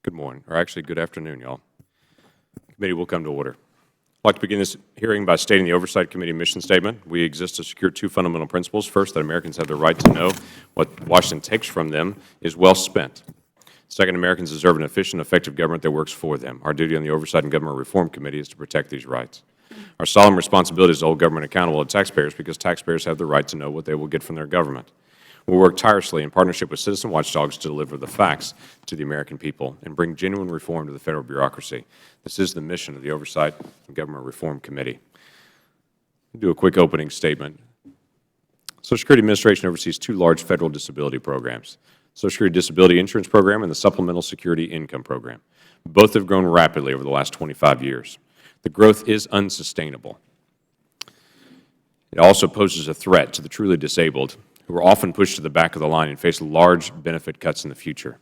Good morning, or actually good afternoon, y'all. Committee will come to order. I'd like to begin this hearing by stating the Oversight Committee mission statement. We exist to secure two fundamental principles. First, that Americans have the right to know what Washington takes from them is well spent. Second, Americans deserve an efficient, effective government that works for them. Our duty on the Oversight and Government Reform Committee is to protect these rights. Our solemn responsibility is to hold government accountable to taxpayers because taxpayers have the right to know what they will get from their government. We'll work tirelessly in partnership with citizen watchdogs to deliver the facts to the American people and bring genuine reform to the Federal bureaucracy. This is the mission of the Oversight and Government Reform Committee. I'll do a quick opening statement. Social Security Administration oversees two large Federal disability programs, Social Security Disability Insurance Program and the Supplemental Security Income Program. Both have grown rapidly over the last 25 years. The growth is unsustainable. It also poses a threat to the truly disabled, who are often pushed to the back of the line and face large benefit cuts in the future.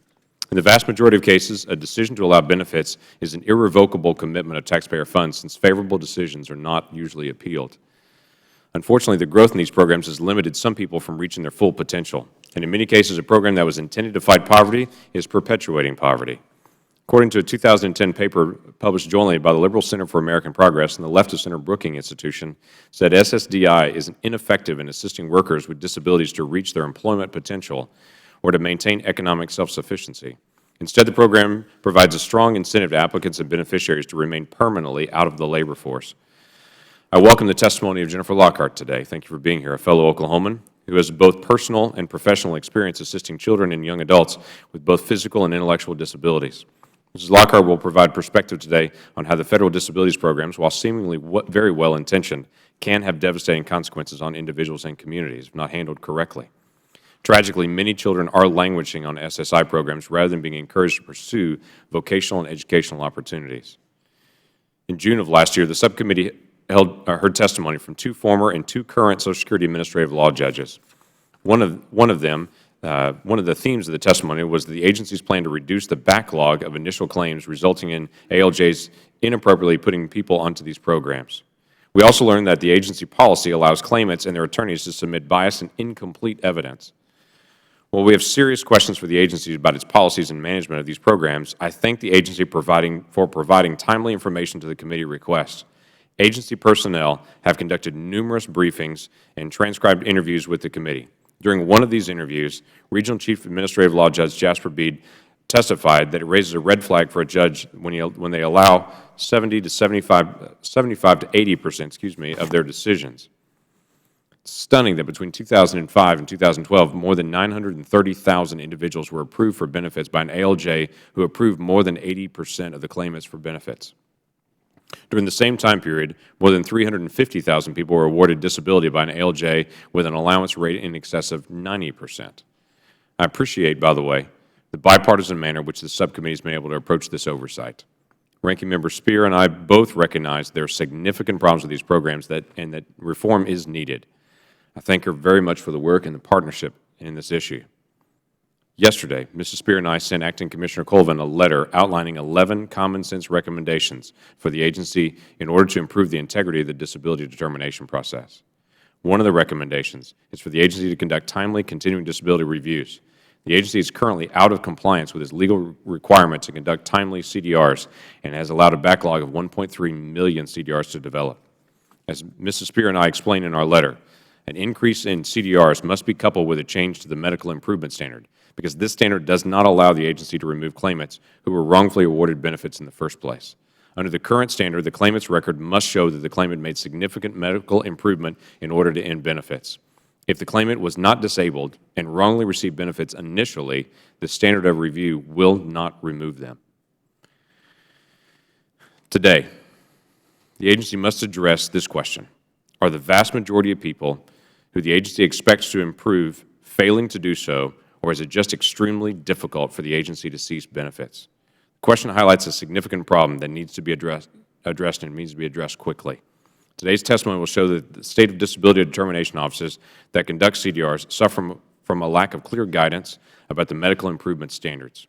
In the vast majority of cases, a decision to allow benefits is an irrevocable commitment of taxpayer funds, since favorable decisions are not usually appealed. Unfortunately, the growth in these programs has limited some people from reaching their full potential, and in many cases, a program that was intended to fight poverty is perpetuating poverty. According to a 2010 paper published jointly by the Liberal Center for American Progress and the Leftist Center Brookings Institution, said SSDI is ineffective in assisting workers with disabilities to reach their employment potential or to maintain economic self-sufficiency. Instead, the program provides a strong incentive to applicants and beneficiaries to remain permanently out of the labor force. I welcome the testimony of Jennifer Lockhart today. Thank you for being here, a fellow Oklahoman who has both personal and professional experience assisting children and young adults with both physical and intellectual disabilities. Mrs. Lockhart will provide perspective today on how the Federal disabilities programs, while seemingly very well-intentioned, can have devastating consequences on individuals and communities if not handled correctly. Tragically, many children are languishing on SSI programs rather than being encouraged to pursue vocational and educational opportunities. In June of last year, the subcommittee heard testimony from two former and two current Social Security administrative law judges. One of the themes of the testimony was the agency's plan to reduce the backlog of initial claims, resulting in ALJs inappropriately putting people onto these programs. We also learned that the agency policy allows claimants and their attorneys to submit biased and incomplete evidence. While we have serious questions for the agency about its policies and management of these programs, I thank the agency for providing timely information to the committee requests. Agency personnel have conducted numerous briefings and transcribed interviews with the committee. During one of these interviews, Regional Chief Administrative Law Judge Jasper Bead testified that it raises a red flag for a judge when they allow 75 to 80% of their decisions. It's stunning that between 2005 and 2012, more than 930,000 individuals were approved for benefits by an ALJ who approved more than 80% of the claimants for benefits. During the same time period, more than 350,000 people were awarded disability by an ALJ with an allowance rate in excess of 90%. I appreciate, by the way, the bipartisan manner in which the subcommittee has been able to approach this oversight. Ranking Member Speer and I both recognize there are significant problems with these programs and that reform is needed. I thank her very much for the work and the partnership in this issue. Yesterday, Mrs. Speer and I sent Acting Commissioner Colvin a letter outlining 11 common-sense recommendations for the agency in order to improve the integrity of the disability determination process. One of the recommendations is for the agency to conduct timely continuing disability reviews. The agency is currently out of compliance with its legal requirement to conduct timely CDRs and has allowed a backlog of 1.3 million CDRs to develop. As Mrs. Speer and I explained in our letter, an increase in CDRs must be coupled with a change to the medical improvement standard, because this standard does not allow the agency to remove claimants who were wrongfully awarded benefits in the first place. Under the current standard, the claimant's record must show that the claimant made significant medical improvement in order to end benefits. If the claimant was not disabled and wrongly received benefits initially, the standard of review will not remove them. Today, the agency must address this question: are the vast majority of people who the agency expects to improve failing to do so, or is it just extremely difficult for the agency to cease benefits? The question highlights a significant problem that needs to be addressed and needs to be addressed quickly. Today's testimony will show that the State of Disability Determination offices that conduct CDRs suffer from a lack of clear guidance about the medical improvement standards.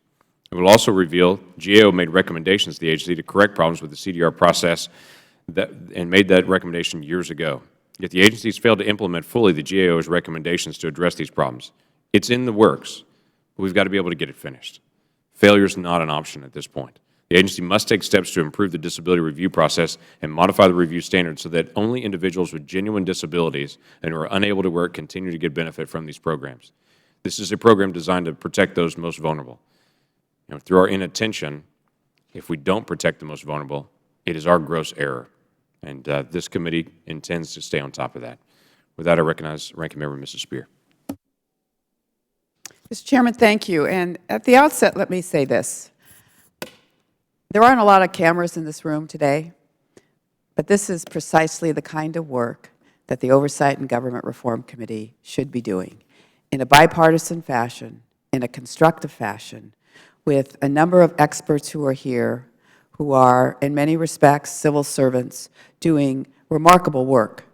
It will also reveal GAO made recommendations to the agency to correct problems with the CDR process and made that recommendation years ago. Yet the agency has failed to implement fully the GAO's recommendations to address these problems. It's in the works, but we've got to be able to get it finished. Failure is not an option at this point. The agency must take steps to improve the disability review process and modify the review standards so that only individuals with genuine disabilities and who are unable to work continue to get benefit from these programs. This is a program designed to protect those most vulnerable. Through our inattention, if we don't protect the most vulnerable, it is our gross error. And this committee intends to stay on top of that. With that, I recognize Ranking Member Mrs. Speer. Mr. Chairman, thank you. And at the outset, let me say this. There aren't a lot of cameras in this room today, but this is precisely the kind of work that the Oversight and Government Reform Committee should be doing in a bipartisan fashion, in a constructive fashion, with a number of experts who are here who are, in many respects, civil servants doing remarkable work.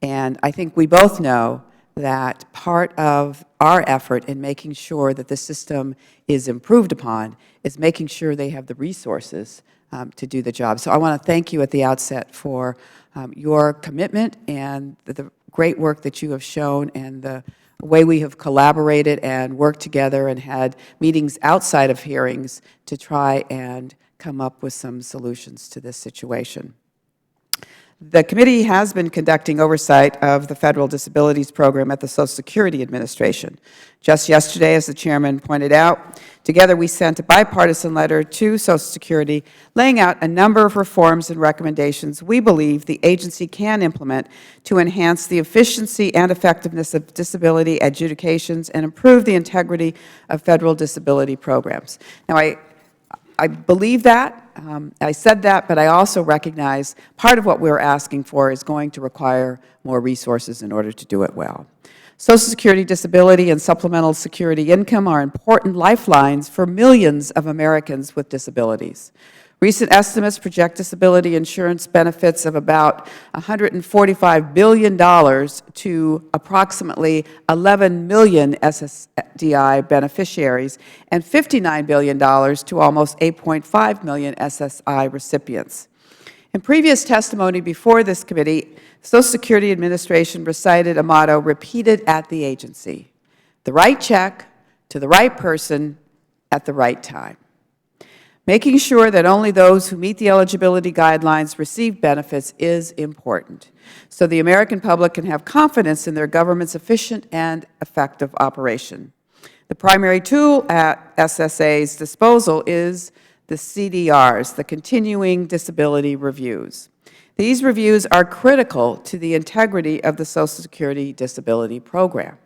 And I think we both know that part of our effort in making sure that the system is improved upon is making sure they have the resources to do the job. So I want to thank you at the outset for your commitment and the great work that you have shown and the way we have collaborated and worked together and had meetings outside of hearings to try and come up with some solutions to this situation. The committee has been conducting oversight of the Federal Disabilities Program at the Social Security Administration. Just yesterday, as the Chairman pointed out, together we sent a bipartisan letter to Social Security laying out a number of reforms and recommendations we believe the agency can implement to enhance the efficiency and effectiveness of disability adjudications and improve the integrity of Federal disability programs. Now, I believe that. I said that, but I also recognize part of what we're asking for is going to require more resources in order to do it well. Social Security disability and supplemental security income are important lifelines for millions of Americans with disabilities. Recent estimates project disability insurance benefits of about $145 billion to approximately 11 million SSDI beneficiaries and $59 billion to almost 8.5 million SSI recipients. In previous testimony before this committee, the Social Security Administration recited a motto repeated at the agency: the right check to the right person at the right time. Making sure that only those who meet the eligibility guidelines receive benefits is important, so the American public can have confidence in their government's efficient and effective operation. The primary tool at SSA's disposal is the CDRs, the Continuing Disability Reviews. These reviews are critical to the integrity of the Social Security Disability Program.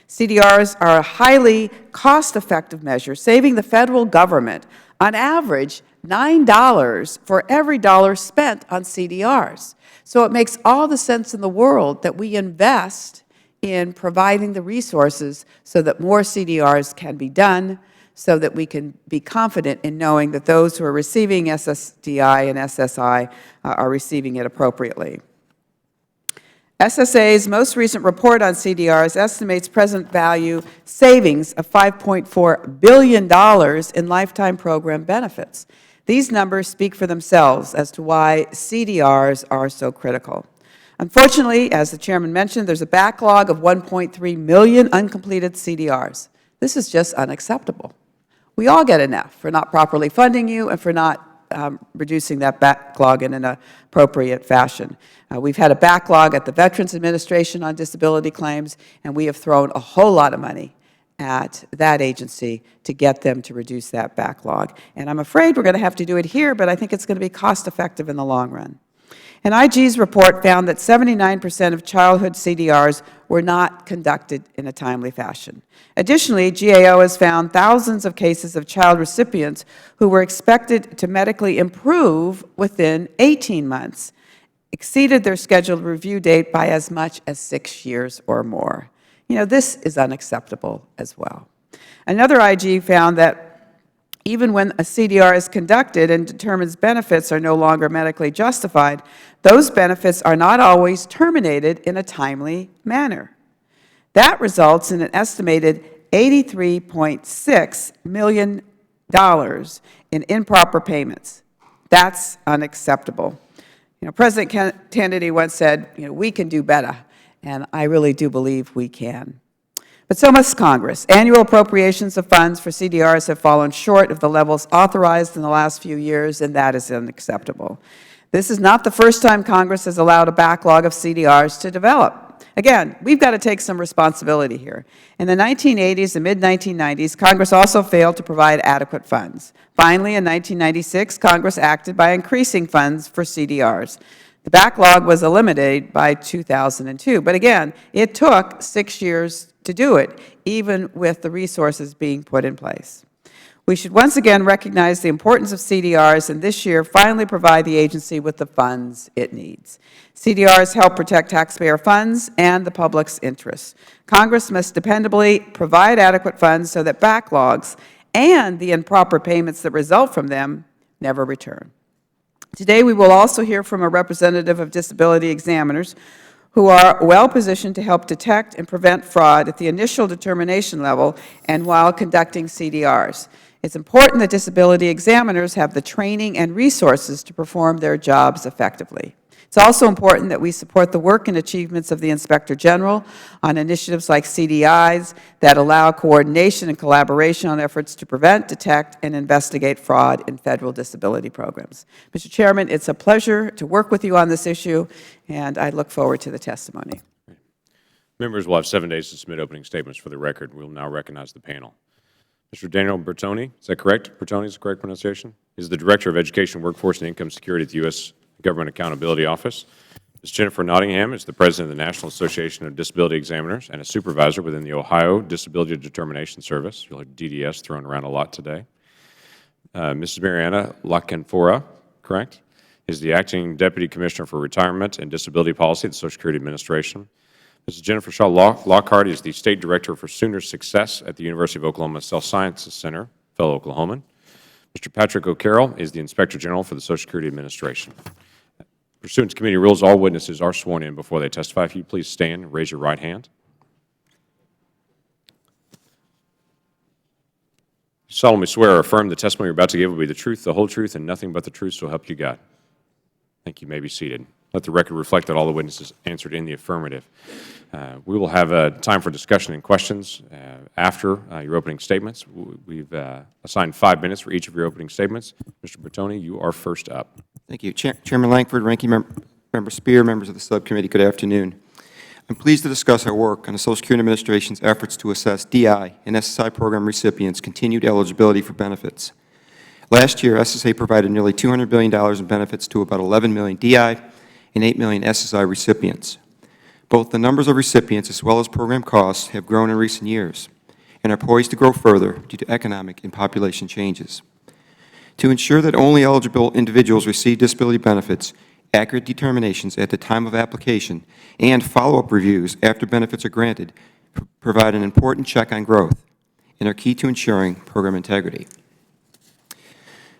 CDRs are a highly cost-effective measure, saving the Federal Government on average $9 for every dollar spent on CDRs. So it makes all the sense in the world that we invest in providing the resources so that more CDRs can be done, so that we can be confident in knowing that those who are receiving SSDI and SSI are receiving it appropriately. SSA's most recent report on CDRs estimates present value savings of $5.4 billion in lifetime program benefits. These numbers speak for themselves as to why CDRs are so critical. Unfortunately, as the Chairman mentioned, there's a backlog of 1.3 million uncompleted CDRs. This is just unacceptable. We all get enough for not properly funding you and for not reducing that backlog in an appropriate fashion. We've had a backlog at the Veterans Administration on disability claims, and we have thrown a whole lot of money at that agency to get them to reduce that backlog. And I'm afraid we're going to have to do it here, but I think it's going to be cost-effective in the long run. An IG's report found that 79% of childhood CDRs were not conducted in a timely fashion. Additionally, GAO has found thousands of cases of child recipients who were expected to medically improve within 18 months, exceeded their scheduled review date by as much as 6 years or more. This is unacceptable as well. Another IG found that even when a CDR is conducted and determines benefits are no longer medically justified, those benefits are not always terminated in a timely manner. That results in an estimated $83.6 million in improper payments. That's unacceptable. President Kennedy once said, we can do better, and I really do believe we can. But so must Congress. Annual appropriations of funds for CDRs have fallen short of the levels authorized in the last few years, and that is unacceptable. This is not the first time Congress has allowed a backlog of CDRs to develop. Again, we've got to take some responsibility here. In the 1980s and mid-1990s, Congress also failed to provide adequate funds. Finally, in 1996, Congress acted by increasing funds for CDRs. The backlog was eliminated by 2002, but again, it took 6 years to do it, even with the resources being put in place. We should once again recognize the importance of CDRs and this year finally provide the agency with the funds it needs. CDRs help protect taxpayer funds and the public's interests. Congress must dependably provide adequate funds so that backlogs and the improper payments that result from them never return. Today, we will also hear from a representative of disability examiners who are well-positioned to help detect and prevent fraud at the initial determination level and while conducting CDRs. It's important that disability examiners have the training and resources to perform their jobs effectively. It's also important that we support the work and achievements of the Inspector General on initiatives like CDIs that allow coordination and collaboration on efforts to prevent, detect, and investigate fraud in federal disability programs. Mr. Chairman, it's a pleasure to work with you on this issue, and I look forward to the testimony. Members will have 7 days to submit opening statements for the record. We will now recognize the panel. Mr. Daniel Bertoni, is that correct? Bertoni is the correct pronunciation? He's the Director of Education, Workforce, and Income Security at the U.S. Government Accountability Office. Ms. Jennifer Nottingham is the President of the National Association of Disability Examiners and a supervisor within the Ohio Disability Determination Service. You'll hear DDS thrown around a lot today. Mrs. Mariana Lockenfora, correct, is the Acting Deputy Commissioner for Retirement and Disability Policy at the Social Security Administration. Mrs. Jennifer Shaw Lockhart is the State Director for Sooner Success at the University of Oklahoma Health Sciences Center, fellow Oklahoman. Mr. Patrick O'Carroll is the Inspector General for the Social Security Administration. Pursuant to committee rules, all witnesses are sworn in before they testify. If you please stand and raise your right hand. You solemnly swear or affirm the testimony you're about to give will be the truth, the whole truth, and nothing but the truth, so help you God. Thank you. You may be seated. Let the record reflect that all the witnesses answered in the affirmative. We will have time for discussion and questions after your opening statements. We've assigned 5 minutes for each of your opening statements. Mr. Bertoni, you are first up. Thank you. Chairman Lankford, Ranking Member Speer, members of the subcommittee, good afternoon. I'm pleased to discuss our work on the Social Security Administration's efforts to assess DI and SSI program recipients' continued eligibility for benefits. Last year, SSA provided nearly $200 billion in benefits to about 11 million DI and 8 million SSI recipients. Both the numbers of recipients as well as program costs have grown in recent years and are poised to grow further due to economic and population changes. To ensure that only eligible individuals receive disability benefits, accurate determinations at the time of application, and follow-up reviews after benefits are granted provide an important check on growth and are key to ensuring program integrity.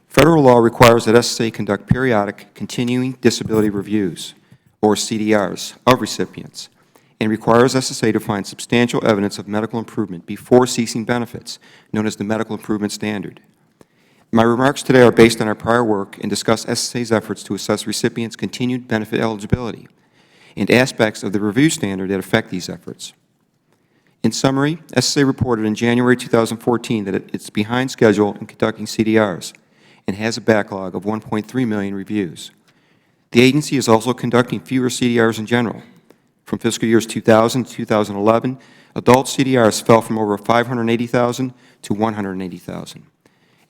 Federal law requires that SSA conduct periodic continuing disability reviews, or CDRs, of recipients, and requires SSA to find substantial evidence of medical improvement before ceasing benefits, known as the medical improvement standard. My remarks today are based on our prior work and discuss SSA's efforts to assess recipients' continued benefit eligibility and aspects of the review standard that affect these efforts. In summary, SSA reported in January 2014 that it's behind schedule in conducting CDRs and has a backlog of 1.3 million reviews. The agency is also conducting fewer CDRs in general. From fiscal years 2000 to 2011, adult CDRs fell from over 580,000 to 180,000,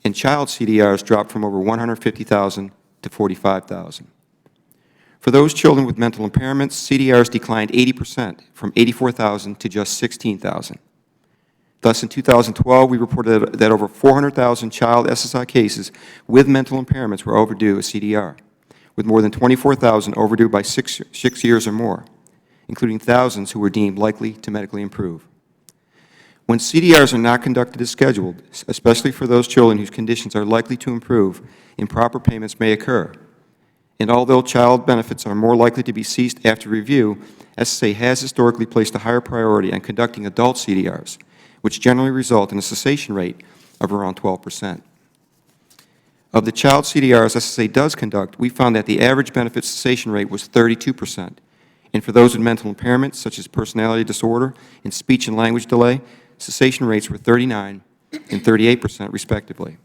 and child CDRs dropped from over 150,000 to 45,000. For those children with mental impairments, CDRs declined 80%, from 84,000 to just 16,000. Thus, in 2012, we reported that over 400,000 child SSI cases with mental impairments were overdue a CDR, with more than 24,000 overdue by 6 years or more, including thousands who were deemed likely to medically improve. When CDRs are not conducted as scheduled, especially for those children whose conditions are likely to improve, improper payments may occur. And although child benefits are more likely to be ceased after review, SSA has historically placed a higher priority on conducting adult CDRs, which generally result in a cessation rate of around 12%. Of the child CDRs SSA does conduct, we found that the average benefit cessation rate was 32%, And for those with mental impairments, such as personality disorder and speech and language delay, cessation rates were 39% and 38%, respectively.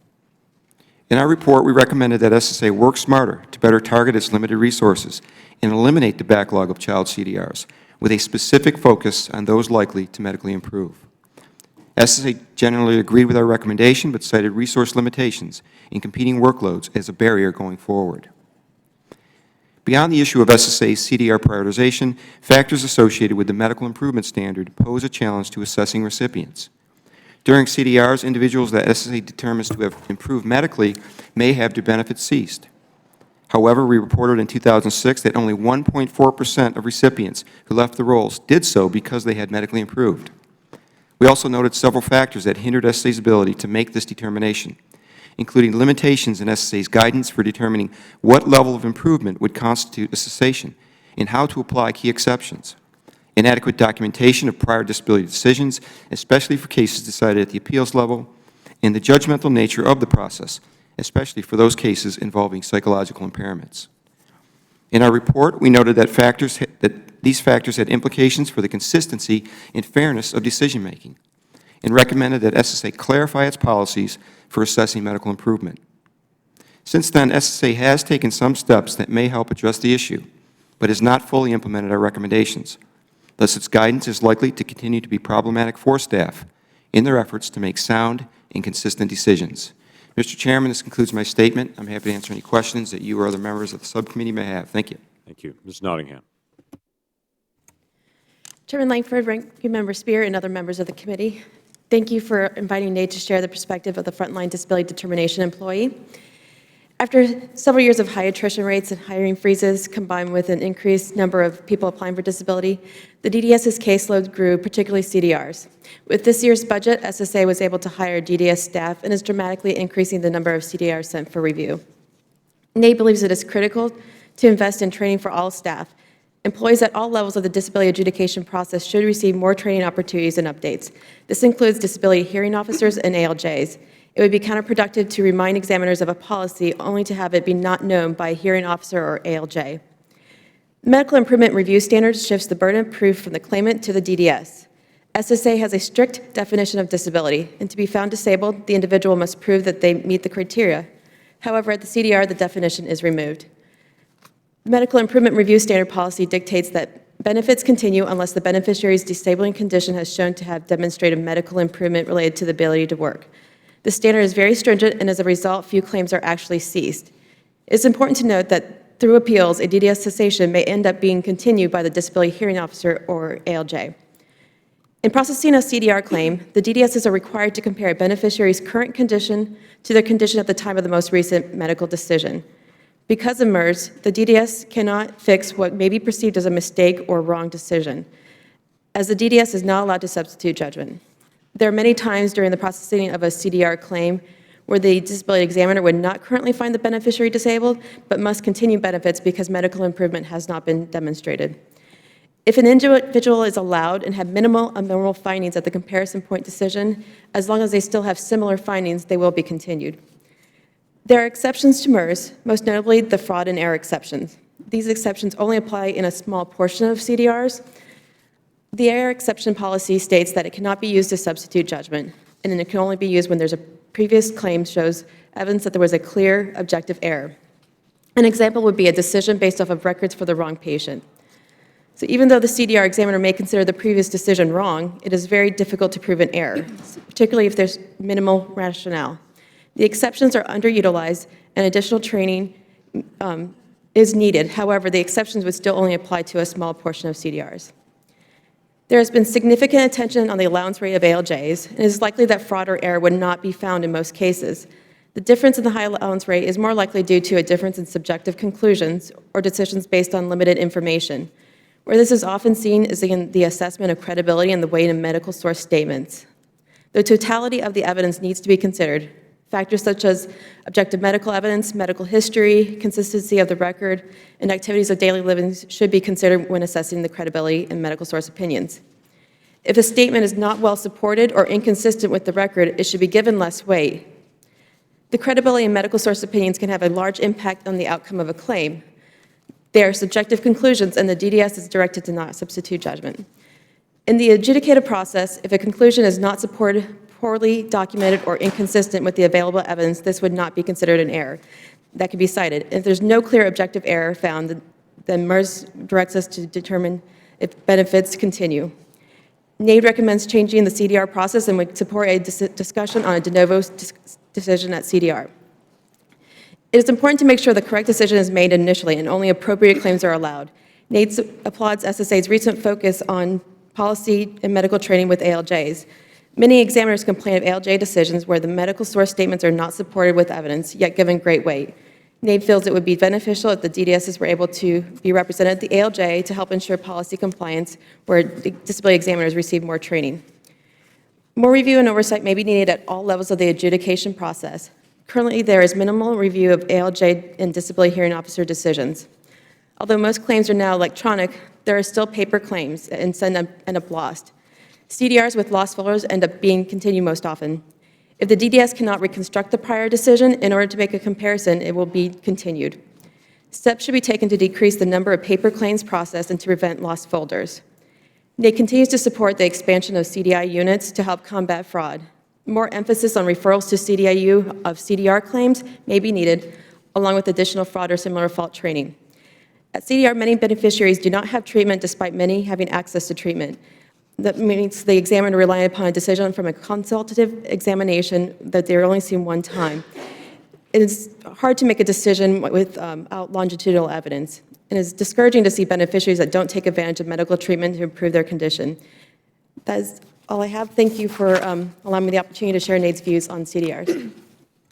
In our report, we recommended that SSA work smarter to better target its limited resources and eliminate the backlog of child CDRs, with a specific focus on those likely to medically improve. SSA generally agreed with our recommendation, but cited resource limitations and competing workloads as a barrier going forward. Beyond the issue of SSA's CDR prioritization, factors associated with the medical improvement standard pose a challenge to assessing recipients. During CDRs, individuals that SSA determines to have improved medically may have their benefits ceased. However, we reported in 2006 that only 1.4% of recipients who left the rolls did so because they had medically improved. We also noted several factors that hindered SSA's ability to make this determination, including limitations in SSA's guidance for determining what level of improvement would constitute a cessation and how to apply key exceptions, inadequate documentation of prior disability decisions, especially for cases decided at the appeals level, and the judgmental nature of the process, especially for those cases involving psychological impairments. In our report, we noted that these factors had implications for the consistency and fairness of decision-making, and recommended that SSA clarify its policies for assessing medical improvement. Since then, SSA has taken some steps that may help address the issue, but has not fully implemented our recommendations. Thus, its guidance is likely to continue to be problematic for staff in their efforts to make sound and consistent decisions. Mr. Chairman, this concludes my statement. I'm happy to answer any questions that you or other members of the subcommittee may have. Thank you. Thank you. Ms. Nottingham. Chairman Lankford, Ranking Member Spear, and other members of the committee, thank you for inviting Nate to share the perspective of the frontline disability determination employee. After several years of high attrition rates and hiring freezes, combined with an increased number of people applying for disability, the DDS's caseload grew, particularly CDRs. With this year's budget, SSA was able to hire DDS staff and is dramatically increasing the number of CDRs sent for review. Nate believes it is critical to invest in training for all staff. Employees at all levels of the disability adjudication process should receive more training opportunities and updates. This includes disability hearing officers and ALJs. It would be counterproductive to remind examiners of a policy only to have it be not known by a hearing officer or ALJ. Medical improvement review standards shifts the burden of proof from the claimant to the DDS. SSA has a strict definition of disability, and to be found disabled, the individual must prove that they meet the criteria. However, at the CDR, the definition is removed. Medical improvement review standard policy dictates that benefits continue unless the beneficiary's disabling condition has shown to have demonstrated medical improvement related to the ability to work. The standard is very stringent, and as a result, few claims are actually ceased. It's important to note that through appeals, a DDS cessation may end up being continued by the disability hearing officer or ALJ. In processing a CDR claim, the DDSs are required to compare a beneficiary's current condition to their condition at the time of the most recent medical decision. Because of MERS, the DDS cannot fix what may be perceived as a mistake or wrong decision, as the DDS is not allowed to substitute judgment. There are many times during the processing of a CDR claim where the disability examiner would not currently find the beneficiary disabled, but must continue benefits because medical improvement has not been demonstrated. If an individual is allowed and have minimal abnormal findings at the comparison point decision, as long as they still have similar findings, they will be continued. There are exceptions to MERS, most notably the fraud and error exceptions. These exceptions only apply in a small portion of CDRs. The error exception policy states that it cannot be used to substitute judgment, and it can only be used when there's a previous claim shows evidence that there was a clear objective error. An example would be a decision based off of records for the wrong patient. So even though the CDR examiner may consider the previous decision wrong, it is very difficult to prove an error, particularly if there's minimal rationale. The exceptions are underutilized, and additional training is needed. However, the exceptions would still only apply to a small portion of CDRs. There has been significant attention on the allowance rate of ALJs, and it is likely that fraud or error would not be found in most cases. The difference in the high allowance rate is more likely due to a difference in subjective conclusions or decisions based on limited information. Where this is often seen is in the assessment of credibility and the weight of medical source statements. The totality of the evidence needs to be considered. Factors such as objective medical evidence, medical history, consistency of the record, and activities of daily living should be considered when assessing the credibility and medical source opinions. If a statement is not well supported or inconsistent with the record, it should be given less weight. The credibility and medical source opinions can have a large impact on the outcome of a claim. They are subjective conclusions, and the DDS is directed to not substitute judgment. In the adjudicative process, if a conclusion is not supported, poorly documented, or inconsistent with the available evidence, this would not be considered an error that could be cited. If there's no clear objective error found, then MERS directs us to determine if benefits continue. NAID recommends changing the CDR process and would support a discussion on a de novo decision at CDR. It is important to make sure the correct decision is made initially and only appropriate claims are allowed. NAID applauds SSA's recent focus on policy and medical training with ALJs. Many examiners complain of ALJ decisions where the medical source statements are not supported with evidence, yet given great weight. NAID feels it would be beneficial if the DDSs were able to be represented at the ALJ to help ensure policy compliance where disability examiners receive more training. More review and oversight may be needed at all levels of the adjudication process. Currently, there is minimal review of ALJ and disability hearing officer decisions. Although most claims are now electronic, there are still paper claims and end up lost. CDRs with lost folders end up being continued most often. If the DDS cannot reconstruct the prior decision in order to make a comparison, it will be continued. Steps should be taken to decrease the number of paper claims processed and to prevent lost folders. NAID continues to support the expansion of CDI units to help combat fraud. More emphasis on referrals to CDIU of CDR claims may be needed, along with additional fraud or similar fault training. At CDR, many beneficiaries do not have treatment despite many having access to treatment. That means the examiner relies upon a decision from a consultative examination that they're only seen one time. It is hard to make a decision without longitudinal evidence, and it's discouraging to see beneficiaries that don't take advantage of medical treatment to improve their condition. That is all I have. Thank you for allowing me the opportunity to share NAID's views on CDRs.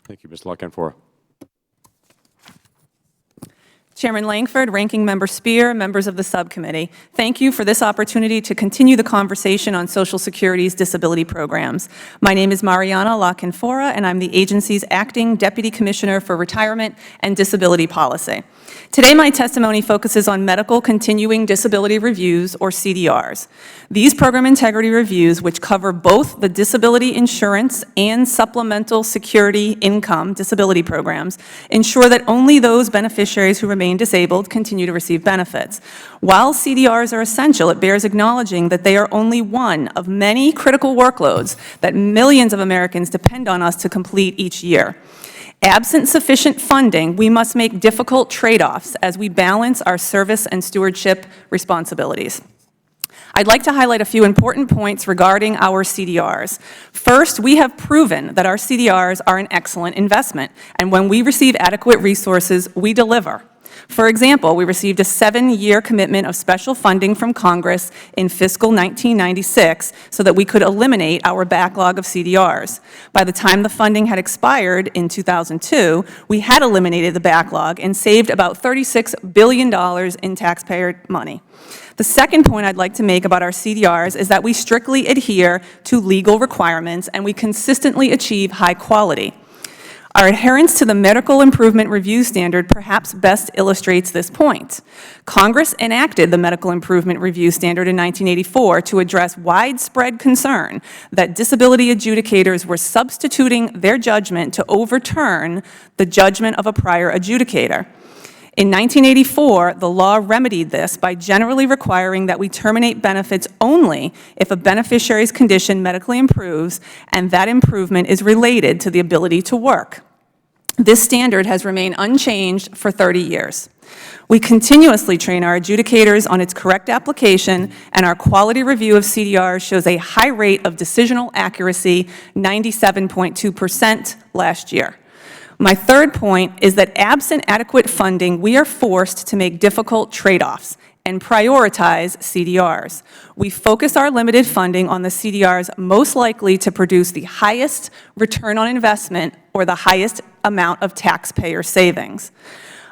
Thank you, Ms. Lockenfora. Chairman Langford, Ranking Member Spear, members of the subcommittee, thank you for this opportunity to continue the conversation on Social Security's disability programs. My name is Mariana Lockenfora, and I'm the agency's Acting Deputy Commissioner for Retirement and Disability Policy. Today, my testimony focuses on medical continuing disability reviews, or CDRs. These program integrity reviews, which cover both the disability insurance and supplemental security income disability programs, ensure that only those beneficiaries who remain disabled continue to receive benefits. While CDRs are essential, it bears acknowledging that they are only one of many critical workloads that millions of Americans depend on us to complete each year. Absent sufficient funding, we must make difficult trade-offs as we balance our service and stewardship responsibilities. I'd like to highlight a few important points regarding our CDRs. First, we have proven that our CDRs are an excellent investment, and when we receive adequate resources, we deliver. For example, we received a 7-year commitment of special funding from Congress in fiscal 1996 so that we could eliminate our backlog of CDRs. By the time the funding had expired in 2002, we had eliminated the backlog and saved about $36 billion in taxpayer money. The second point I'd like to make about our CDRs is that we strictly adhere to legal requirements and we consistently achieve high quality. Our adherence to the Medical Improvement Review Standard perhaps best illustrates this point. Congress enacted the Medical Improvement Review Standard in 1984 to address widespread concern that disability adjudicators were substituting their judgment to overturn the judgment of a prior adjudicator. In 1984, the law remedied this by generally requiring that we terminate benefits only if a beneficiary's condition medically improves and that improvement is related to the ability to work. This standard has remained unchanged for 30 years. We continuously train our adjudicators on its correct application, and our quality review of CDRs shows a high rate of decisional accuracy, 97.2% last year. My third point is that absent adequate funding, we are forced to make difficult trade-offs and prioritize CDRs. We focus our limited funding on the CDRs most likely to produce the highest return on investment or the highest amount of taxpayer savings.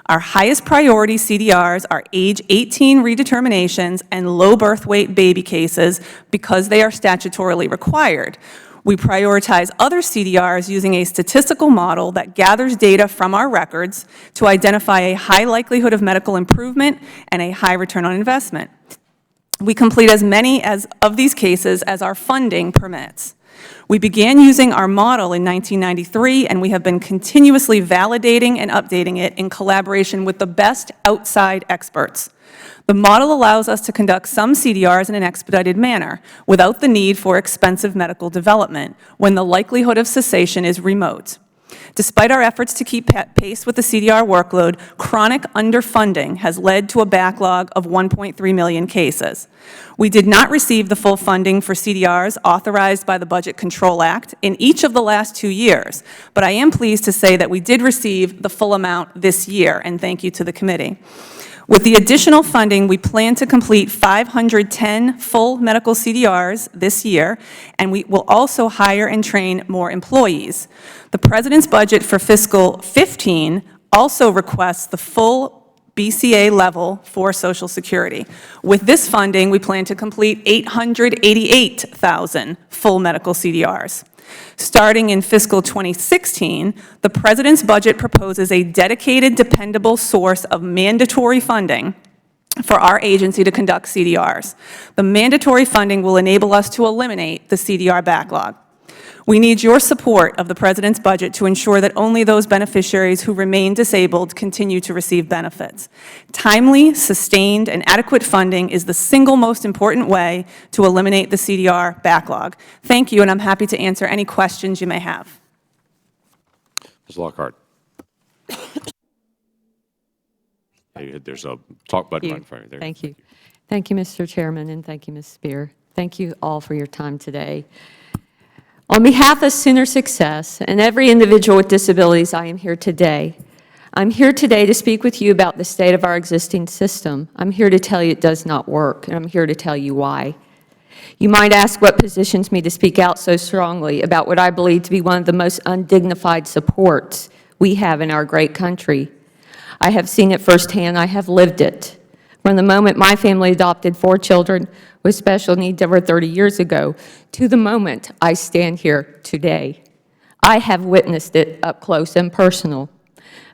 Our highest priority CDRs are age 18 redeterminations and low birth weight baby cases because they are statutorily required. We prioritize other CDRs using a statistical model that gathers data from our records to identify a high likelihood of medical improvement and a high return on investment. We complete as many of these cases as our funding permits. We began using our model in 1993, and we have been continuously validating and updating it in collaboration with the best outside experts. The model allows us to conduct some CDRs in an expedited manner, without the need for expensive medical development, when the likelihood of cessation is remote. Despite our efforts to keep pace with the CDR workload, chronic underfunding has led to a backlog of 1.3 million cases. We did not receive the full funding for CDRs authorized by the Budget Control Act in each of the last 2 years, but I am pleased to say that we did receive the full amount this year, and thank you to the committee. With the additional funding, we plan to complete 510 full medical CDRs this year, and we will also hire and train more employees. The President's budget for fiscal 15 also requests the full BCA level for Social Security. With this funding, we plan to complete 888,000 full medical CDRs. Starting in fiscal 2016, the President's budget proposes a dedicated, dependable source of mandatory funding for our agency to conduct CDRs. The mandatory funding will enable us to eliminate the CDR backlog. We need your support of the President's budget to ensure that only those beneficiaries who remain disabled continue to receive benefits. Timely, sustained, and adequate funding is the single most important way to eliminate the CDR backlog. Thank you, and I'm happy to answer any questions you may have. Ms. Lockhart. Hey, there's a talk button right in front of you there. Thank you. Thank you, Mr. Chairman, and thank you, Ms. Spear. Thank you all for your time today. On behalf of Sooner Success and every individual with disabilities, I am here today. I'm here today to speak with you about the state of our existing system. I'm here to tell you it does not work, and I'm here to tell you why. You might ask what positions me to speak out so strongly about what I believe to be one of the most undignified supports we have in our great country. I have seen it firsthand. I have lived it. From the moment my family adopted 4 children with special needs over 30 years ago to the moment I stand here today, I have witnessed it up close and personal.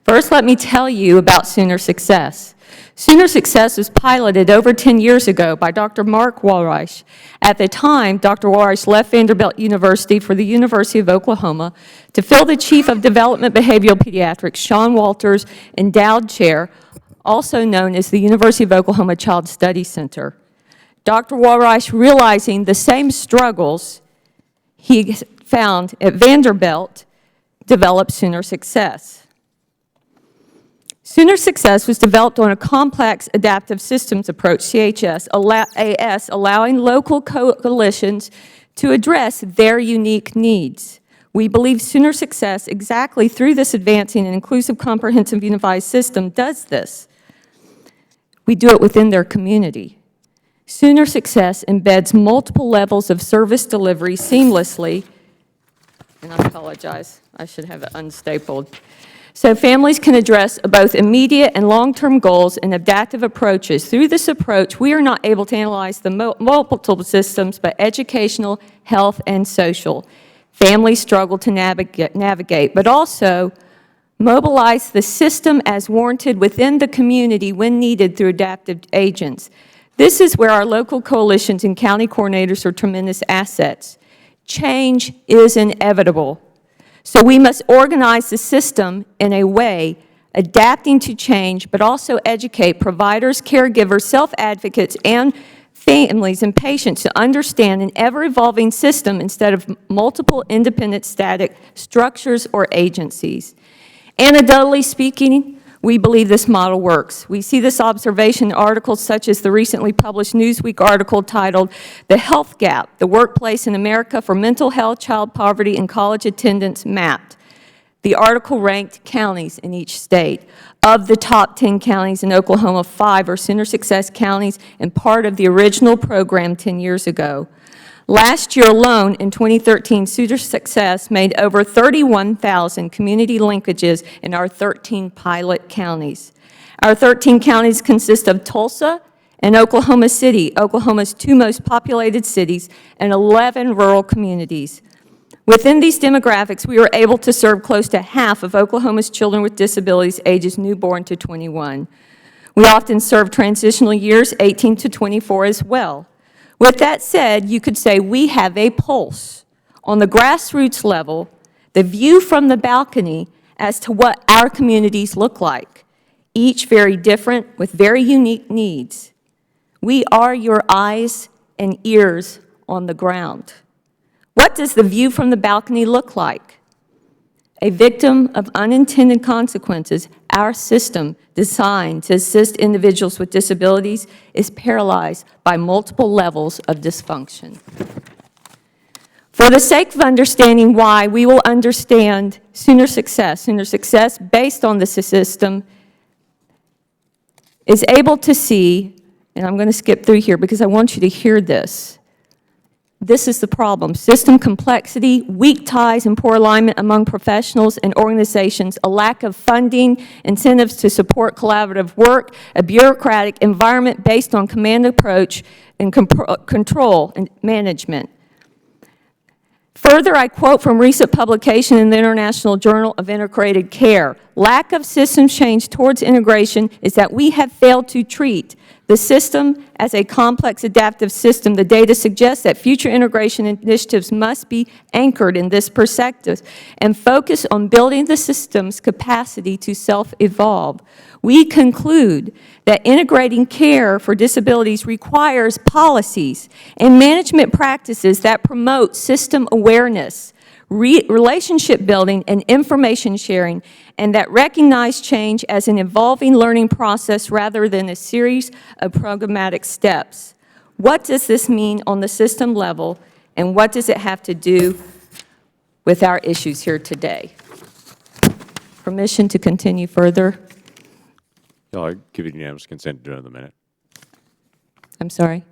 First, let me tell you about Sooner Success. Sooner Success was piloted over 10 years ago by Dr. Mark Walreich. At the time, Dr. Walreich left Vanderbilt University for the University of Oklahoma to fill the Chief of Development Behavioral Pediatrics, Sean Walters, Endowed Chair, also known as the University of Oklahoma Child Study Center. Dr. Walreich, realizing the same struggles he found at Vanderbilt, developed Sooner Success. Sooner Success was developed on a complex adaptive systems approach, CHS, AS, allowing local coalitions to address their unique needs. We believe Sooner Success, exactly through this advancing and inclusive, comprehensive, unified system, does this. We do it within their community. Sooner Success embeds multiple levels of service delivery seamlessly, and I apologize, I should have it unstapled, so families can address both immediate and long-term goals and adaptive approaches. Through this approach, we are not able to analyze the multiple systems, but educational, health, and social. Families struggle to navigate, but also mobilize the system as warranted within the community when needed through adaptive agents. This is where our local coalitions and county coordinators are tremendous assets. Change is inevitable. So we must organize the system in a way adapting to change, but also educate providers, caregivers, self-advocates, and families and patients to understand an ever-evolving system instead of multiple independent static structures or agencies. Anecdotally speaking, we believe this model works. We see this observation in articles such as the recently published Newsweek article titled, "The Health Gap, the Workplace in America for Mental Health, Child Poverty, and College Attendance Mapped." The article ranked counties in each state. Of the top 10 counties in Oklahoma, 5 are Sooner Success counties and part of the original program 10 years ago. Last year alone, in 2013, Sooner Success made over 31,000 community linkages in our 13 pilot counties. Our 13 counties consist of Tulsa and Oklahoma City, Oklahoma's 2 most populated cities, and 11 rural communities. Within these demographics, we were able to serve close to half of Oklahoma's children with disabilities ages newborn to 21. We often serve transitional years 18 to 24 as well. With that said, you could say we have a pulse on the grassroots level, the view from the balcony as to what our communities look like, each very different with very unique needs. We are your eyes and ears on the ground. What does the view from the balcony look like? A victim of unintended consequences, our system designed to assist individuals with disabilities is paralyzed by multiple levels of dysfunction. For the sake of understanding why, we will understand Sooner Success. Sooner Success, based on the system, is able to see, and I'm going to skip through here because I want you to hear this. This is the problem. System complexity, weak ties and poor alignment among professionals and organizations, a lack of funding, incentives to support collaborative work, a bureaucratic environment based on command approach and control and management. Further, I quote from recent publication in the International Journal of Integrated Care, lack of system change towards integration is that we have failed to treat the system as a complex adaptive system. The data suggests that future integration initiatives must be anchored in this perspective and focus on building the system's capacity to self-evolve. We conclude that integrating care for disabilities requires policies and management practices that promote system awareness, relationship building, and information sharing, and that recognize change as an evolving learning process rather than a series of programmatic steps. What does this mean on the system level, and what does it have to do with our issues here today? Permission to continue further? I'll give you unanimous consent to do another minute. I'm sorry?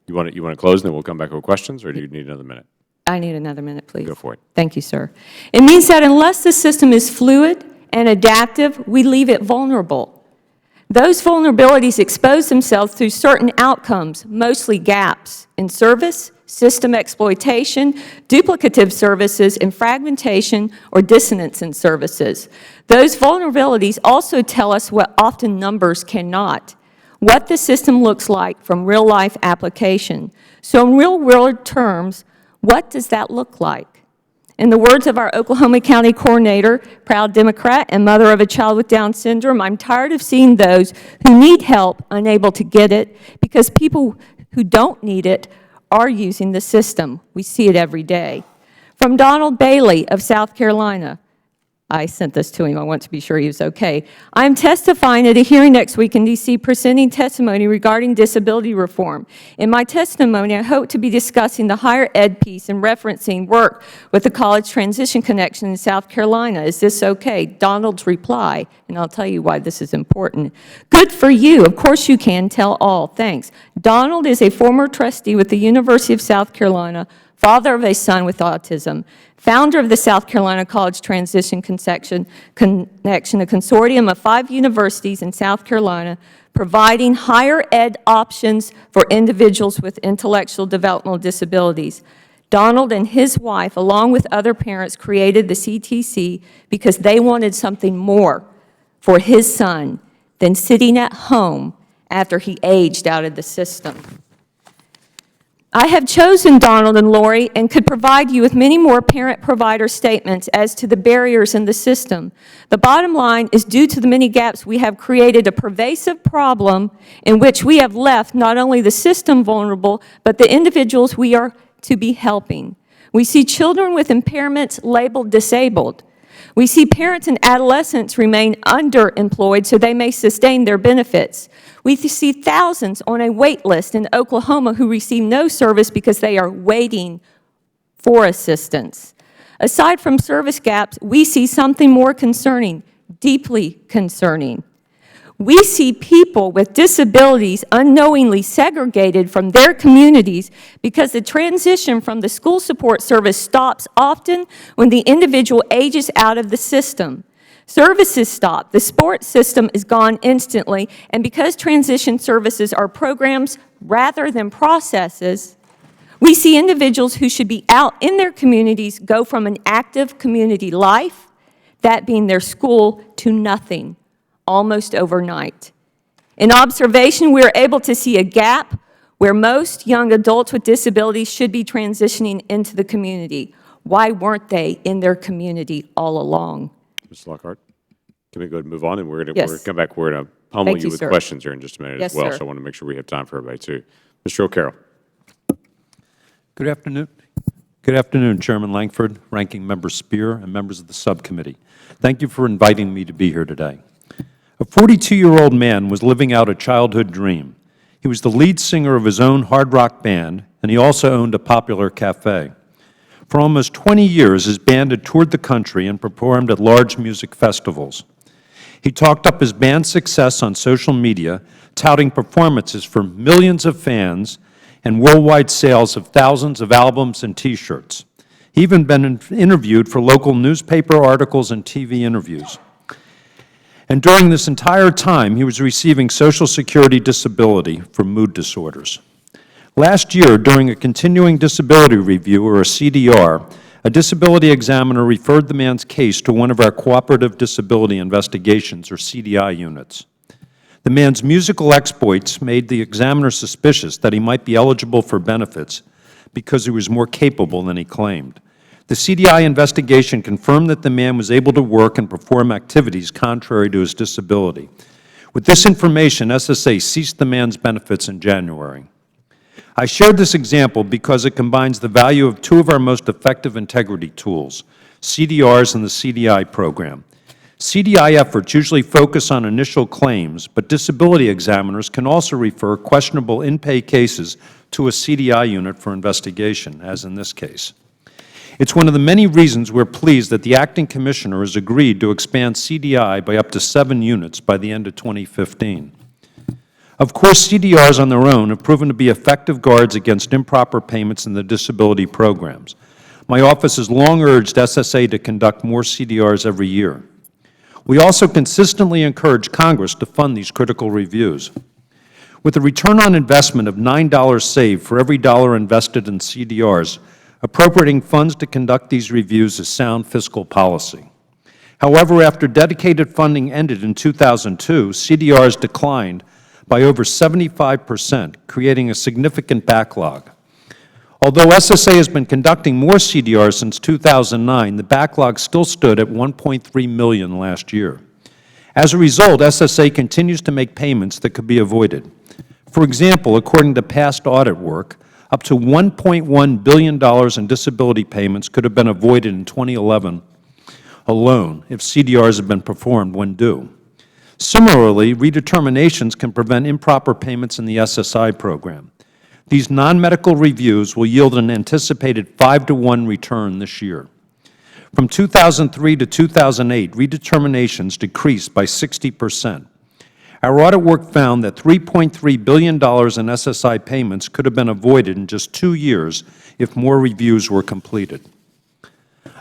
You want to close, and then we'll come back with questions, or do you need another minute? I need another minute, please. Go for it. Thank you, sir. It means that unless the system is fluid and adaptive, we leave it vulnerable. Those vulnerabilities expose themselves through certain outcomes, mostly gaps in service, system exploitation, duplicative services, and fragmentation or dissonance in services. Those vulnerabilities also tell us what often numbers cannot, what the system looks like from real-life application. So in real-world terms, what does that look like? In the words of our Oklahoma County coordinator, proud Democrat and mother of a child with Down syndrome, I'm tired of seeing those who need help unable to get it because people who don't need it are using the system. We see it every day. From Donald Bailey of South Carolina, I sent this to him. I want to be sure he was okay. I am testifying at a hearing next week in D.C. presenting testimony regarding disability reform. In my testimony, I hope to be discussing the higher ed piece and referencing work with the College Transition Connection in South Carolina. Is this okay? Donald's reply, and I'll tell you why this is important. Good for you. Of course you can. Tell all. Thanks. Donald is a former trustee with the University of South Carolina, father of a son with autism, founder of the South Carolina College Transition Connection, a consortium of 5 universities in South Carolina providing higher ed options for individuals with intellectual developmental disabilities. Donald and his wife, along with other parents, created the CTC because they wanted something more for his son than sitting at home after he aged out of the system. I have chosen Donald and Lori and could provide you with many more parent-provider statements as to the barriers in the system. The bottom line is due to the many gaps, we have created a pervasive problem in which we have left not only the system vulnerable, but the individuals we are to be helping. We see children with impairments labeled disabled. We see parents and adolescents remain underemployed so they may sustain their benefits. We see thousands on a wait list in Oklahoma who receive no service because they are waiting for assistance. Aside from service gaps, we see something more concerning, deeply concerning. We see people with disabilities unknowingly segregated from their communities because the transition from the school support service stops often when the individual ages out of the system. Services stop, the support system is gone instantly, and because transition services are programs rather than processes, we see individuals who should be out in their communities go from an active community life, that being their school, to nothing, almost overnight. In observation, we are able to see a gap where most young adults with disabilities should be transitioning into the community. Why weren't they in their community all along? Ms. Lockhart, can we go ahead and move on? And we're going Yes. to come back. We're going to pummel Thank you you, with sir. questions here in just a minute Yes, as well. sir. So I want to make sure we have time for everybody too. Mr. O'Carroll. Good afternoon. Good afternoon, Chairman Langford, Ranking Member Spear, and members of the subcommittee. Thank you for inviting me to be here today. A 42-year-old man was living out a childhood dream. He was the lead singer of his own hard rock band, and he also owned a popular cafe. For almost 20 years, his band had toured the country and performed at large music festivals. He talked up his band's success on social media, touting performances for millions of fans and worldwide sales of thousands of albums and T-shirts. He even been interviewed for local newspaper articles and TV interviews. And during this entire time, he was receiving Social Security disability for mood disorders. Last year, during a continuing disability review, or a CDR, a disability examiner referred the man's case to one of our cooperative disability investigations, or CDI units. The man's musical exploits made the examiner suspicious that he might be eligible for benefits because he was more capable than he claimed. The CDI investigation confirmed that the man was able to work and perform activities contrary to his disability. With this information, SSA ceased the man's benefits in January. I shared this example because it combines the value of two of our most effective integrity tools, CDRs and the CDI program. CDI efforts usually focus on initial claims, but disability examiners can also refer questionable in-pay cases to a CDI unit for investigation, as in this case. It's one of the many reasons we're pleased that the Acting Commissioner has agreed to expand CDI by up to 7 units by the end of 2015. Of course, CDRs on their own have proven to be effective guards against improper payments in the disability programs. My office has long urged SSA to conduct more CDRs every year. We also consistently encourage Congress to fund these critical reviews. With a return on investment of $9 saved for every dollar invested in CDRs, appropriating funds to conduct these reviews is sound fiscal policy. However, after dedicated funding ended in 2002, CDRs declined by over 75%, creating a significant backlog. Although SSA has been conducting more CDRs since 2009, the backlog still stood at $1.3 million last year. As a result, SSA continues to make payments that could be avoided. For example, according to past audit work, up to $1.1 billion in disability payments could have been avoided in 2011 alone if CDRs had been performed when due. Similarly, redeterminations can prevent improper payments in the SSI program. These non-medical reviews will yield an anticipated 5-to-1 return this year. From 2003 to 2008, redeterminations decreased by 60%. Our audit work found that $3.3 billion in SSI payments could have been avoided in just 2 years if more reviews were completed.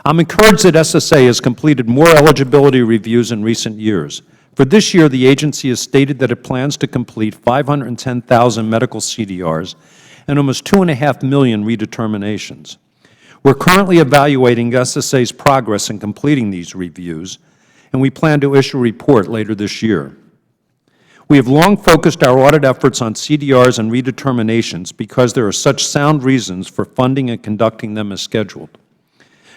I'm encouraged that SSA has completed more eligibility reviews in recent years. For this year, the agency has stated that it plans to complete 510,000 medical CDRs and almost 2.5 million redeterminations. We're currently evaluating SSA's progress in completing these reviews, and we plan to issue a report later this year. We have long focused our audit efforts on CDRs and redeterminations because there are such sound reasons for funding and conducting them as scheduled.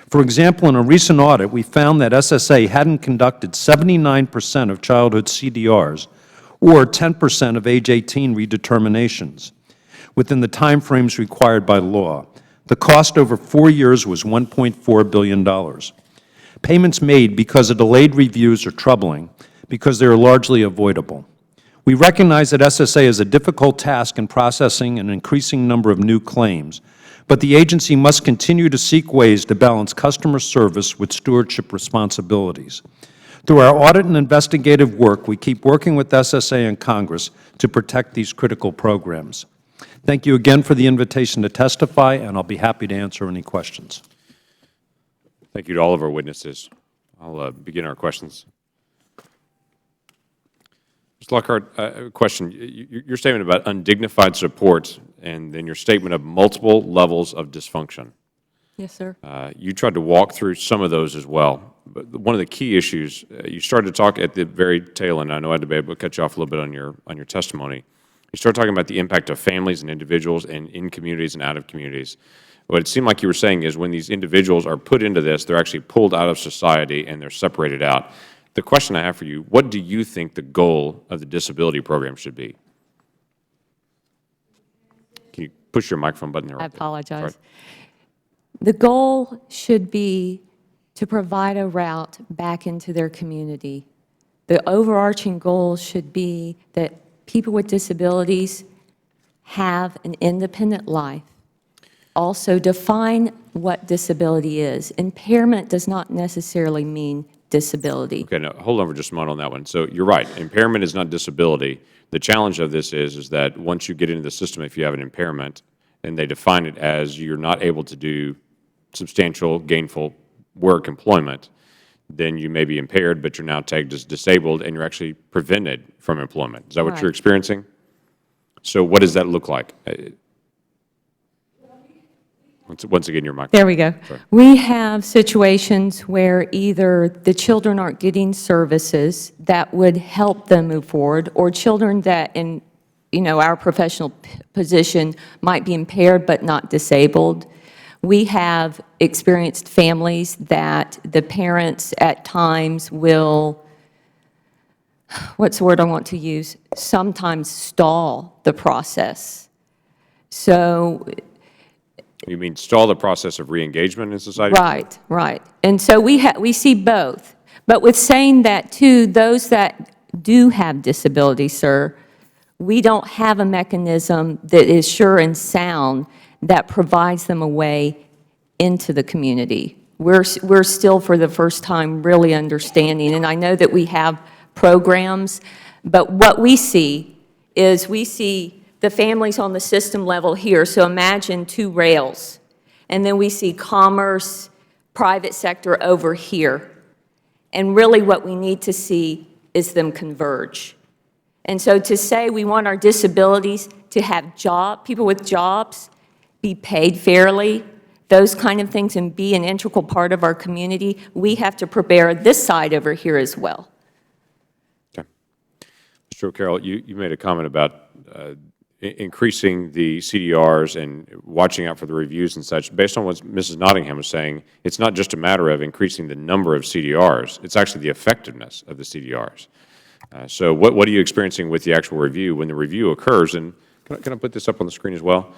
For example, in a recent audit, we found that SSA hadn't conducted 79% of childhood CDRs or 10% of age 18 redeterminations within the timeframes required by law. The cost over 4 years was $1.4 billion. Payments made because of delayed reviews are troubling because they are largely avoidable. We recognize that SSA has a difficult task in processing an increasing number of new claims, but the agency must continue to seek ways to balance customer service with stewardship responsibilities. Through our audit and investigative work, we keep working with SSA and Congress to protect these critical programs. Thank you again for the invitation to testify, and I'll be happy to answer any questions. Thank you to all of our witnesses. I'll begin our questions. Mr. Lockhart, a question. Your statement about undignified support and then your statement of multiple levels of dysfunction. Yes, sir. You tried to walk through some of those as well, one of the key issues, you started to talk at the very tail end. I know I had to be able to cut you off a little bit on your testimony. You started talking about the impact of families and individuals and in communities and out of communities. What it seemed like you were saying is when these individuals are put into this, they're actually pulled out of society and they're separated out. The question I have for you, what do you think the goal of the disability program should be? Can you push your microphone button there? I right there? apologize. Sorry. The goal should be to provide a route back into their community. The overarching goal should be that people with disabilities have an independent life. Also, define what disability is. Impairment does not necessarily mean disability. Okay, now, hold on for just a moment on that one. So you're right, impairment is not disability. The challenge of this is that once you get into the system, if you have an impairment, and they define it as you're not able to do substantial, gainful work employment, then you may be impaired, but you're now tagged as disabled, and you're actually prevented from employment. Is that what Right. you're experiencing? So what does that look like? Once again, your microphone. There we go. Sorry. We have situations where either the children aren't getting services that would help them move forward, or children that in, our professional position might be impaired but not disabled. We have experienced families that the parents at times will, what's the word I want to use? Sometimes stall the process. So You mean stall the process of re-engagement in society? right, right. And so we see both. But with saying that, too, those that do have disability, sir, we don't have a mechanism that is sure and sound that provides them a way into the community. We're still, for the first time, really understanding. And I know that we have programs, but what we see is we see the families on the system level here. So imagine two rails. And then we see commerce, private sector over here. And really what we need to see is them converge. And so to say we want our disabilities to have people with jobs, be paid fairly, those kind of things, and be an integral part of our community, we have to prepare this side over here as well. Okay. Mr. O'Carroll, you made a comment about increasing the CDRs and watching out for the reviews and such. Based on what Mrs. Nottingham was saying, it's not just a matter of increasing the number of CDRs, it's actually the effectiveness of the CDRs. So what are you experiencing with the actual review when the review occurs? And can I put this up on the screen as well?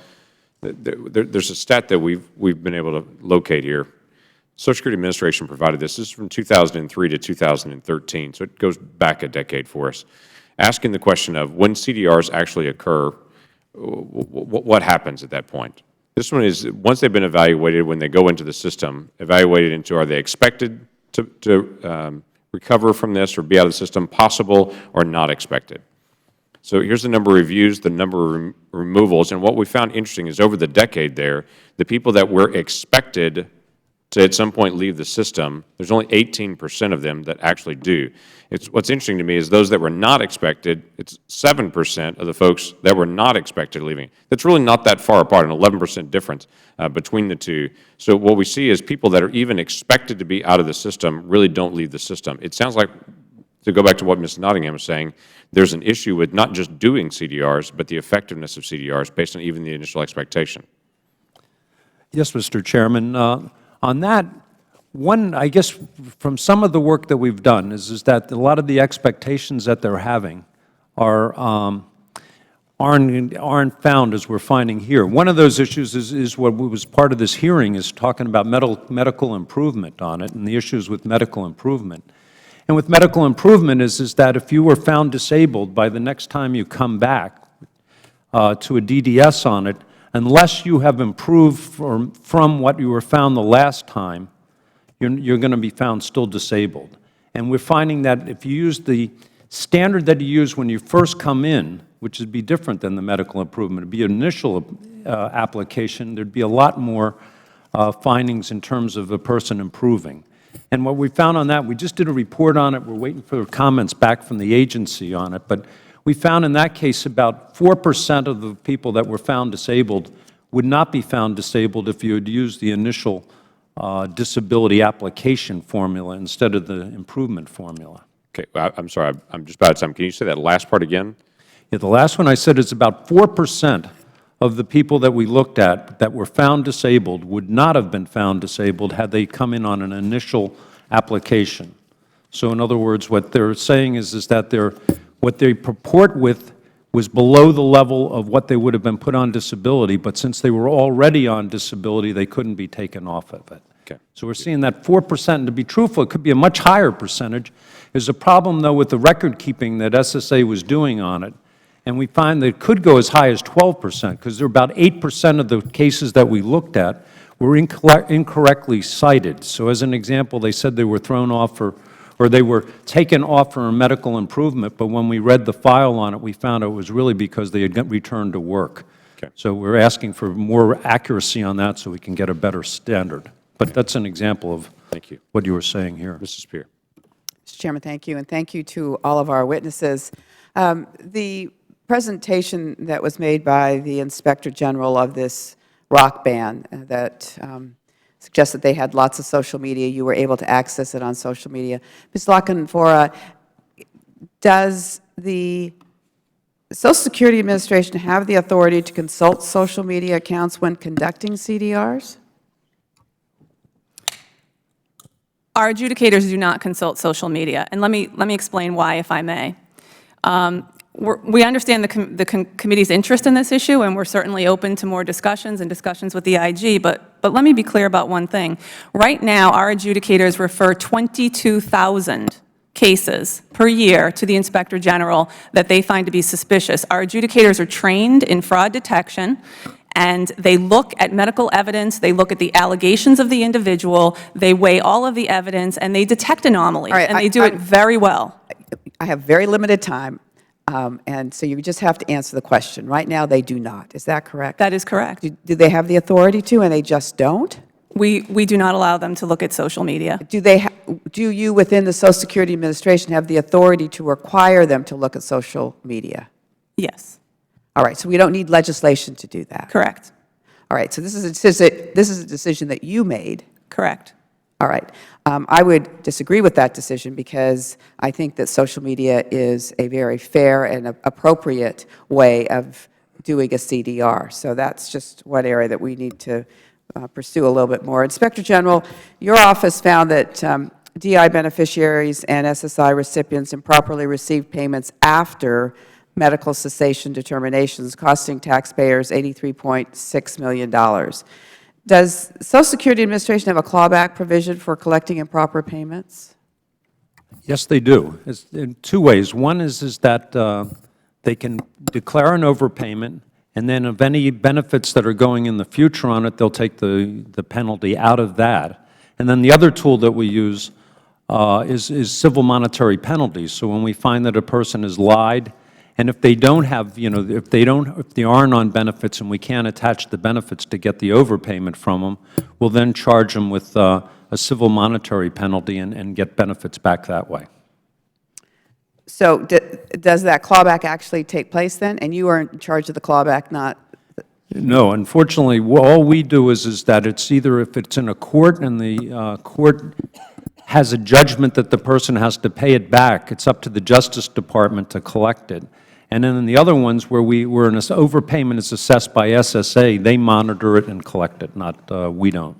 There's a stat that we've been able to locate here. Social Security Administration provided this. This is from 2003 to 2013, so it goes back a decade for us. Asking the question of when CDRs actually occur, what happens at that point? This one is, once they've been evaluated, when they go into the system, evaluated into are they expected to recover from this or be out of the system, possible or not expected. So here's the number of reviews, the number of removals, and what we found interesting is over the decade there, the people that were expected to at some point leave the system, there's only 18% of them that actually do. What's interesting to me is those that were not expected, it's 7% of the folks that were not expected leaving. That's really not that far apart, an 11% difference between the two. So what we see is people that are even expected to be out of the system really don't leave the system. It sounds like, to go back to what Ms. Nottingham was saying, there's an issue with not just doing CDRs, but the effectiveness of CDRs based on even the initial expectation. Yes, Mr. Chairman. On that, one, I guess, from some of the work that we've done is that a lot of the expectations that they're having aren't found as we're finding here. One of those issues is what was part of this hearing is talking about medical improvement on it and the issues with medical improvement. And with medical improvement is that if you were found disabled, by the next time you come back to a DDS on it, unless you have improved from what you were found the last time, you're going to be found still disabled. And we're finding that if you use the standard that you use when you first come in, which would be different than the medical improvement, it would be an initial application, there'd be a lot more findings in terms of a person improving. And what we found on that, we just did a report on it, we're waiting for comments back from the agency on it, but we found in that case about 4% of the people that were found disabled would not be found disabled if you had used the initial disability application formula instead of the improvement formula. Okay, I'm sorry, I'm just about out of time. Can you say that last part again? Yeah, the last one I said is about 4% of the people that we looked at that were found disabled would not have been found disabled had they come in on an initial application. So in other words, what they're saying is that what they purport with was below the level of what they would have been put on disability, but since they were already on disability, they couldn't be taken off of it. Okay. So we're seeing that 4%, and to be truthful, it could be a much higher percentage. There's a problem, though, with the record keeping that SSA was doing on it, and we find that it could go as high as 12%, because there are about 8% of the cases that we looked at were incorrectly cited. So as an example, they said they were thrown off or they were taken off for a medical improvement, but when we read the file on it, we found it was really because they had returned to work. Okay. So we're asking for more accuracy on that so we can get a better standard. But that's an example of what you were saying here. Mrs. Spear. Mr. Chairman, thank you, and thank you to all of our witnesses. The presentation that was made by the Inspector General of this rock band that suggests that they had lots of social media, you were able to access it on social media. Ms. Lockenfora, does the Social Security Administration have the authority to consult social media accounts when conducting CDRs? Our adjudicators do not consult social media, and let me explain why, if I may. We understand the committee's interest in this issue, and we're certainly open to more discussions and discussions with the IG, but let me be clear about one thing. Right now, our adjudicators refer 22,000 cases per year to the Inspector General that they find to be suspicious. Our adjudicators are trained in fraud detection, and they look at medical evidence, they look at the allegations of the individual, they weigh all of the evidence, and they detect anomalies, All right, and they do it very well. I have very limited time, and so you just have to answer the question. Right now, they do not. Is that correct? That is correct. Do they have the authority to, and they just don't? We do not allow them to look at social media. Do you, within the Social Security Administration, have the authority to require them to look at social media? Yes, All right, so we don't need legislation to do that. correct, All right, so this is a decision that you made. correct. All right. I would disagree with that decision because I think that social media is a very fair and appropriate way of doing a CDR. So that's just one area that we need to pursue a little bit more. Inspector General, your office found that DI beneficiaries and SSI recipients improperly received payments after medical cessation determinations, costing taxpayers $83.6 million. Does Social Security Administration have a clawback provision for collecting improper payments? Yes, they do. It's in two ways. One is that they can declare an overpayment, and then of any benefits that are going in the future on it, they'll take the penalty out of that. And then the other tool that we use is civil monetary penalties. So when we find that a person has lied, and if they don't have, if they aren't on benefits and we can't attach the benefits to get the overpayment from them, we'll then charge them with a civil monetary penalty and get benefits back that way. So does that clawback actually take place then? And you are in charge of the clawback, not? No, unfortunately, all we do is that it's either if it's in a court and the court has a judgment that the person has to pay it back, it's up to the Justice Department to collect it. And then in the other ones where an overpayment is assessed by SSA, they monitor it and collect it, not we don't.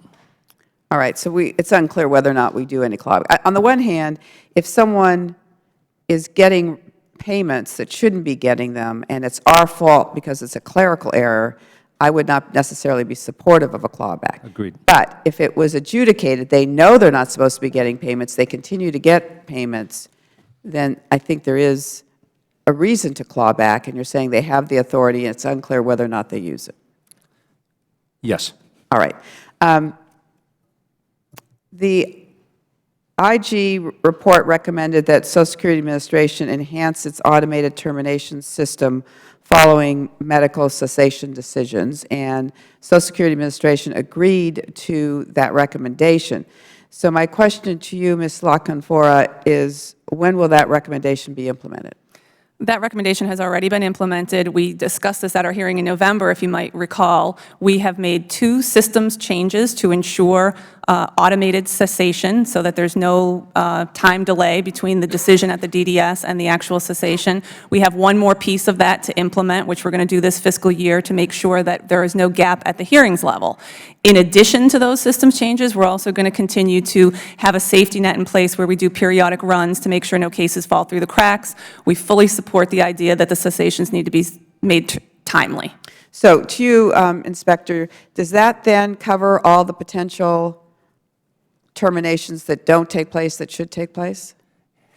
All right, so it's unclear whether or not we do any clawback. On the one hand, if someone is getting payments that shouldn't be getting them, and it's our fault because it's a clerical error, I would not necessarily be supportive of a clawback. Agreed. But if it was adjudicated, they know they're not supposed to be getting payments, they continue to get payments, then I think there is a reason to claw back, and you're saying they have the authority, and it's unclear whether or not they use it. Yes. All right. The IG report recommended that Social Security Administration enhance its automated termination system following medical cessation decisions, and Social Security Administration agreed to that recommendation. So my question to you, Ms. Lockenfora, is when will that recommendation be implemented? That recommendation has already been implemented. We discussed this at our hearing in November, if you might recall. We have made 2 systems changes to ensure automated cessation so that there's no time delay between the decision at the DDS and the actual cessation. We have one more piece of that to implement, which we're going to do this fiscal year to make sure that there is no gap at the hearings level. In addition to those systems changes, we're also going to continue to have a safety net in place where we do periodic runs to make sure no cases fall through the cracks. We fully support the idea that the cessations need to be made timely. So to you, Inspector, does that then cover all the potential terminations that don't take place that should take place?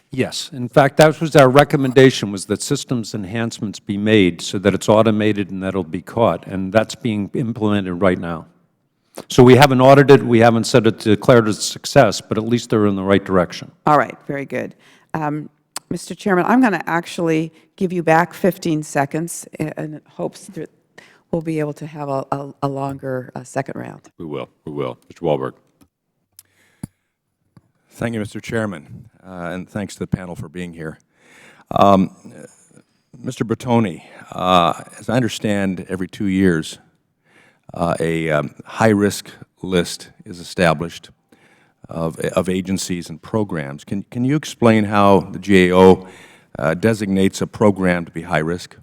Yes. In fact, that was our recommendation, was that systems enhancements be made so that it's automated and that it'll be caught, and that's being implemented right now. So we haven't audited, we haven't said it declared a success, but at least they're in the right direction. All right, very good. Mr. Chairman, I'm going to actually give you back 15 seconds in hopes that we'll be able to have a longer second round. We will. We will. Mr. Walberg. Thank you, Mr. Chairman, and thanks to the panel for being here. Mr. Bertoni, as I understand, every 2 years, a high-risk list is established of agencies and programs. Can you explain how the GAO designates a program to be high-risk?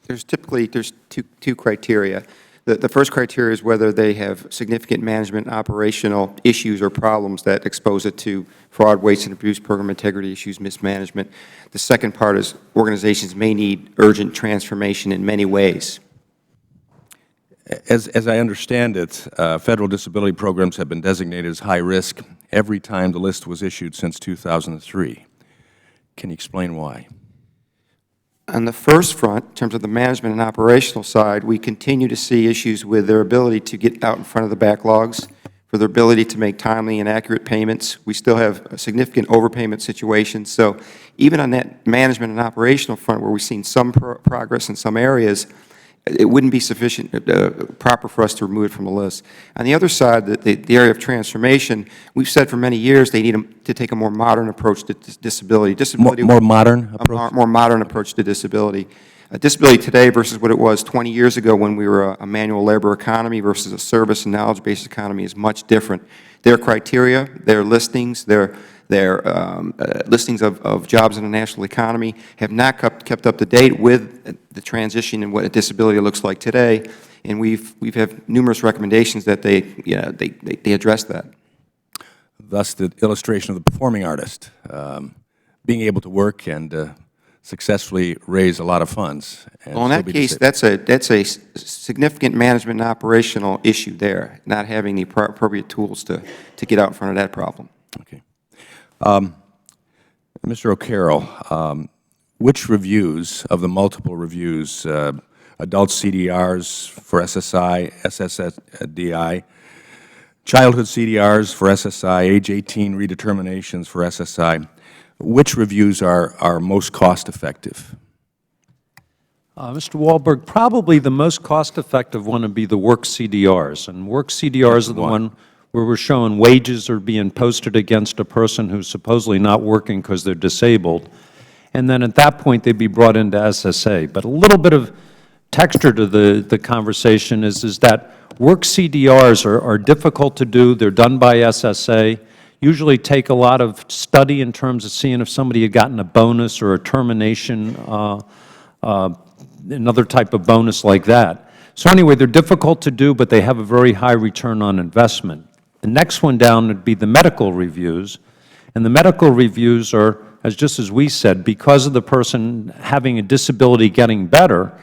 There's typically two criteria. The first criteria is whether they have significant management and operational issues or problems that expose it to fraud, waste, and abuse, program integrity issues, mismanagement. The second part is organizations may need urgent transformation in many ways. As I understand it, federal disability programs have been designated as high-risk every time the list was issued since 2003. Can you explain why? On the first front, in terms of the management and operational side, we continue to see issues with their ability to get out in front of the backlogs, for their ability to make timely and accurate payments. We still have significant overpayment situations. So even on that management and operational front, where we've seen some progress in some areas, it wouldn't be sufficient, proper for us to remove it from the list. On the other side, the area of transformation, we've said for many years they need to take a more modern approach to disability. More modern approach? A more modern approach to disability. Disability today versus what it was 20 years ago when we were a manual labor economy versus a service and knowledge-based economy is much different. Their criteria, their listings, their listings of jobs in the national economy have not kept up to date with the transition and what a disability looks like today, and we've had numerous recommendations that they address that. Thus, the illustration of the performing artist, being able to work and successfully raise a lot of funds. Well, in that case, that's a significant management and operational issue there, not having the appropriate tools to get out in front of that problem. Okay. Mr. O'Carroll, which reviews of the multiple reviews, adult CDRs for SSI, SSDI, childhood CDRs for SSI, age 18 redeterminations for SSI, which reviews are most cost-effective? Mr. Walberg, probably the most cost-effective one would be the work CDRs. And work CDRs are the one where we're showing wages are being posted against a person who's supposedly not working because they're disabled. And then at that point, they'd be brought into SSA. But a little bit of texture to the conversation is that work CDRs are difficult to do. They're done by SSA. Usually take a lot of study in terms of seeing if somebody had gotten a bonus or a termination, another type of bonus like that. So anyway, they're difficult to do, but they have a very high return on investment. The next one down would be the medical reviews. And the medical reviews are, just as we said, because of the person having a disability getting better,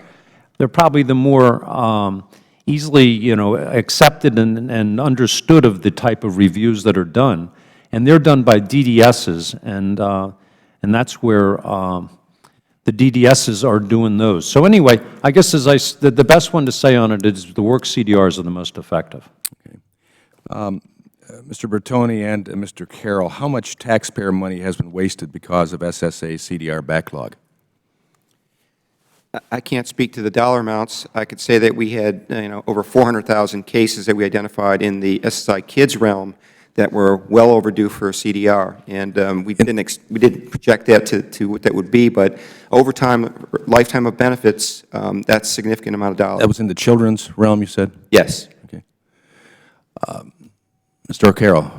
they're probably the more easily, accepted and understood of the type of reviews that are done. And they're done by DDSs, and that's where the DDSs are doing those. So anyway, I guess the best one to say on it is the work CDRs are the most effective. Okay. Mr. Bertoni and Mr. Carroll, how much taxpayer money has been wasted because of SSA CDR backlog? I can't speak to the dollar amounts. I could say that we had over 400,000 cases that we identified in the SSI Kids realm that were well overdue for a CDR, and we didn't project that to what that would be, but over time, lifetime of benefits, that's a significant amount of dollars. That was in the children's realm, you said? Yes. Okay. Mr. O'Carroll.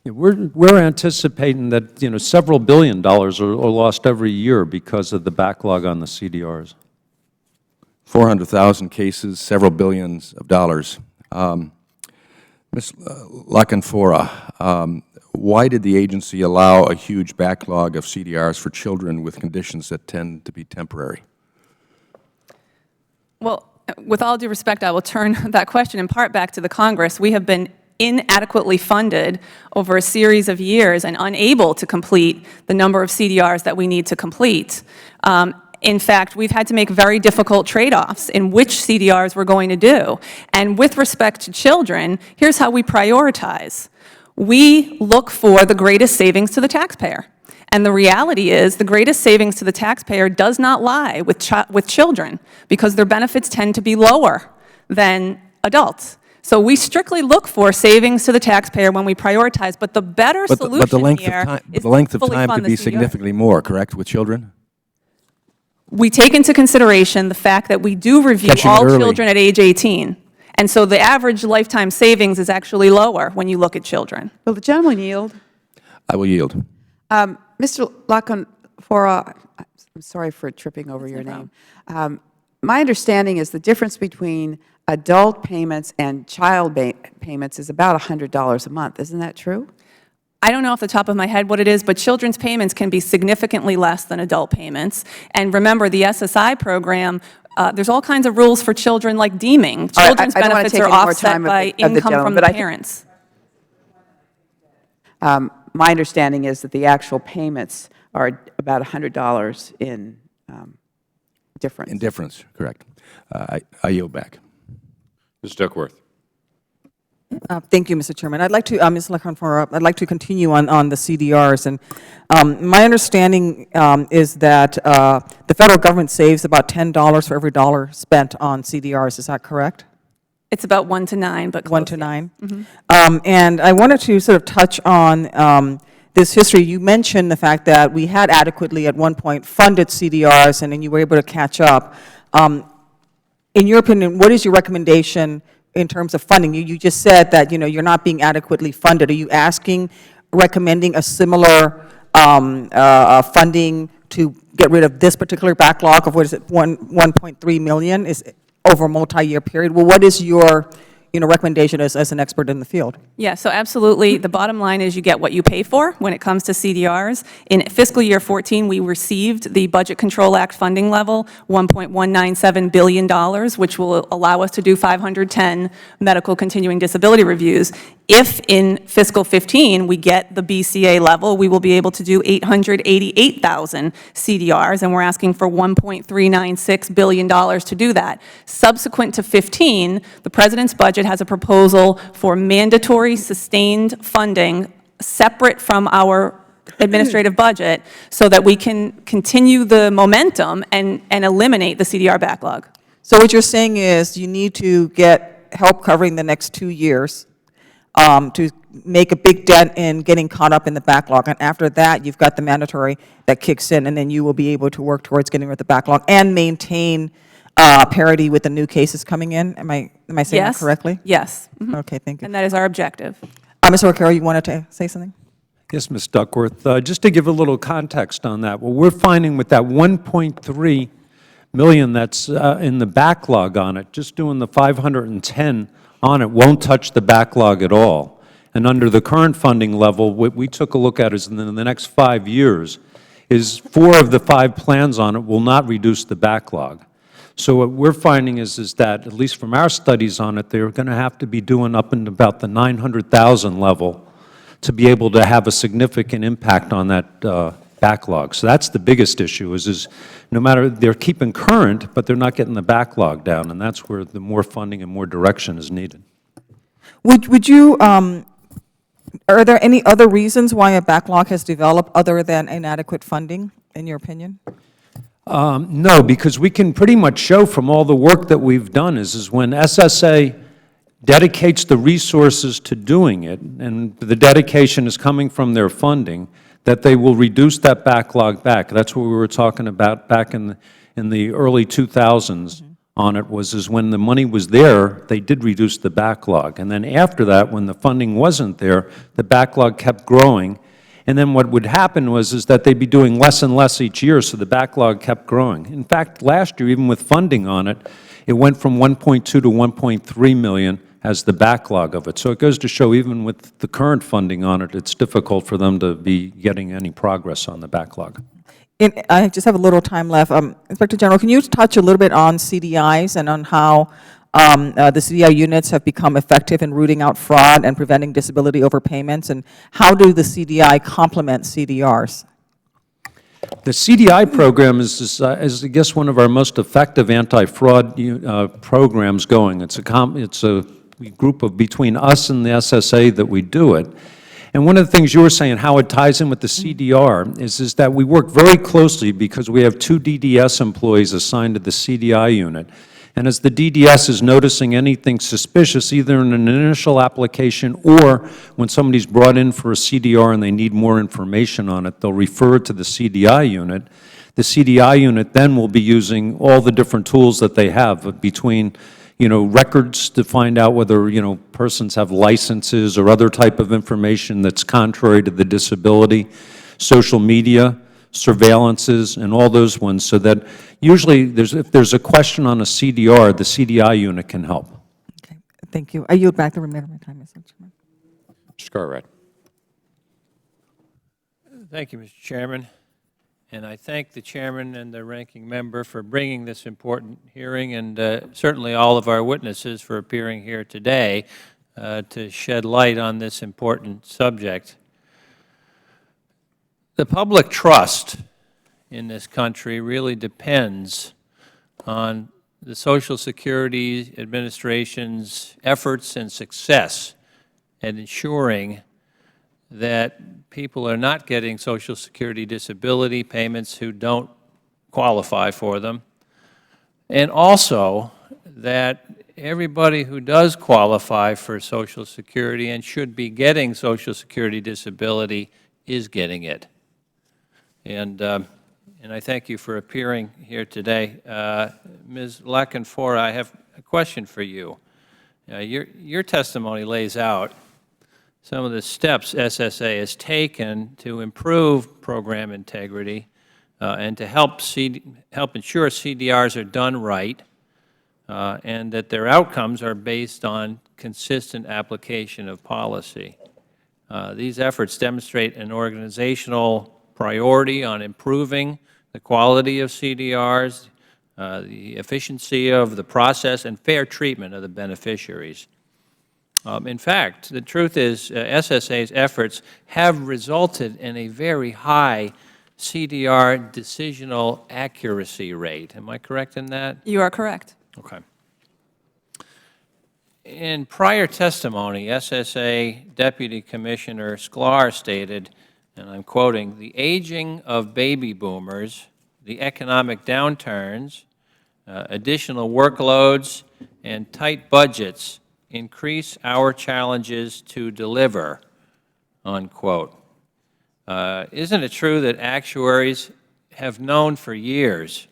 Yeah, we're anticipating that, several billion dollars are lost every year because of the backlog on the CDRs. 400,000 cases, several billions of dollars. Ms. Lockenfora, why did the agency allow a huge backlog of CDRs for children with conditions that tend to be temporary? Well, with all due respect, I will turn that question in part back to the Congress. We have been inadequately funded over a series of years and unable to complete the number of CDRs that we need to complete. In fact, we've had to make very difficult trade-offs in which CDRs we're going to do. And with respect to children, here's how we prioritize. We look for the greatest savings to the taxpayer. And the reality is the greatest savings to the taxpayer does not lie with children because their benefits tend to be lower than adults. So we strictly look for savings to the taxpayer when we prioritize, but the better solution But the length here of time, is the length to of fully time fund could the be CDR. significantly more, correct, with children? We take into consideration the fact that we do review Catching it all early. children at age 18. And so the average lifetime savings is actually lower when you look at children. Will the gentleman yield? I will yield. Mr. Lockenfora, I'm sorry for tripping over your name. My understanding is the difference between adult payments and child payments is about $100 a month. Isn't that true? I don't know off the top of my head what it is, but children's payments can be significantly less than adult payments. And remember, the SSI program, there's all kinds of rules for children like deeming. Children's I don't wanna benefits take are any more offset time of by the income gentleman, from but the I think- parents. My understanding is that the actual payments are about $100 in difference. In difference, correct. I yield back. Ms. Duckworth. Thank you, Mr. Chairman. I'd like to, Ms. Lockenfora, I'd like to continue on the CDRs. And my understanding is that the federal government saves about $10 for every dollar spent on CDRs. Is that correct? It's about 1 to 9, but close. 1 to 9? And I wanted to sort of touch on this history. You mentioned the fact that we had adequately at one point funded CDRs, and then you were able to catch up. In your opinion, what is your recommendation in terms of funding? You just said that, you're not being adequately funded. Are you recommending a similar funding to get rid of this particular backlog of, 1.3 million is over a multi-year period? Well, what is your recommendation as an expert in the field? Yeah, so absolutely. The bottom line is you get what you pay for when it comes to CDRs. In fiscal year 14, we received the Budget Control Act funding level, $1.197 billion, which will allow us to do 510 medical continuing disability reviews. If in fiscal 15 we get the BCA level, we will be able to do 888,000 CDRs, and we're asking for $1.396 billion to do that. Subsequent to 15, the President's budget has a proposal for mandatory sustained funding separate from our administrative budget so that we can continue the momentum and eliminate the CDR backlog. So what you're saying is you need to get help covering the next 2 years to make a big dent in getting caught up in the backlog. And after that, you've got the mandatory that kicks in, and then you will be able to work towards getting rid of the backlog and maintain parity with the new cases coming in. Am I saying that correctly? Yes. Mhm. Okay, thank you. And that is our objective. Mr. O'Carroll, you wanted to say something? Yes, Ms. Duckworth. Just to give a little context on that, what we're finding with that 1.3 million that's in the backlog on it, just doing the 510 on it won't touch the backlog at all. And under the current funding level, what we took a look at is in the next 5 years, is 4 of the 5 plans on it will not reduce the backlog. So what we're finding is that, at least from our studies on it, they're going to have to be doing up in about the 900,000 level to be able to have a significant impact on that backlog. So that's the biggest issue, is no matter, they're keeping current, but they're not getting the backlog down, and that's where the more funding and more direction is needed. Would you, are there any other reasons why a backlog has developed other than inadequate funding, in your opinion? No, because we can pretty much show from all the work that we've done is when SSA dedicates the resources to doing it, and the dedication is coming from their funding, that they will reduce that backlog back. That's what we were talking about back in the early 2000s on it was when the money was there, they did reduce the backlog. And then after that, when the funding wasn't there, the backlog kept growing. And then what would happen was that they'd be doing less and less each year, so the backlog kept growing. In fact, last year, even with funding on it, it went from 1.2 to 1.3 million as the backlog of it. So it goes to show, even with the current funding on it, it's difficult for them to be getting any progress on the backlog. I just have a little time left. Inspector General, can you touch a little bit on CDIs and on how the CDI units have become effective in rooting out fraud and preventing disability overpayments, and how do the CDI complement CDRs? The CDI program is, I guess, one of our most effective anti-fraud programs going. It's a group of between us and the SSA that we do it. And one of the things you were saying, how it ties in with the CDR, is that we work very closely because we have 2 DDS employees assigned to the CDI unit. And as the DDS is noticing anything suspicious, either in an initial application or when somebody's brought in for a CDR and they need more information on it, they'll refer it to the CDI unit. The CDI unit then will be using all the different tools that they have between, records to find out whether, persons have licenses or other type of information that's contrary to the disability, social media, surveillances, and all those ones, so that usually if there's a question on a CDR, the CDI unit can help. Okay, thank you. I yield back the remainder of my time, Mr. Chairman. Mr. Cartwright. Thank you, Mr. Chairman. And I thank the chairman and the ranking member for bringing this important hearing, and certainly all of our witnesses for appearing here today to shed light on this important subject. The public trust in this country really depends on the Social Security Administration's efforts and success at ensuring that people are not getting Social Security disability payments who don't qualify for them, and also that everybody who does qualify for Social Security and should be getting Social Security disability is getting it. And I thank you for appearing here today. Ms. Lackenfora, I have a question for you. Your testimony lays out some of the steps SSA has taken to improve program integrity and to help ensure CDRs are done right and that their outcomes are based on consistent application of policy. These efforts demonstrate an organizational priority on improving the quality of CDRs, the efficiency of the process, and fair treatment of the beneficiaries. In fact, the truth is SSA's efforts have resulted in a very high CDR decisional accuracy rate. Am I correct in that? You are correct. Okay. In prior testimony, SSA Deputy Commissioner Sklar stated, and I'm quoting, "The aging of baby boomers, the economic downturns, additional workloads, and tight budgets increase our challenges to deliver," unquote. Isn't it true that actuaries have known for years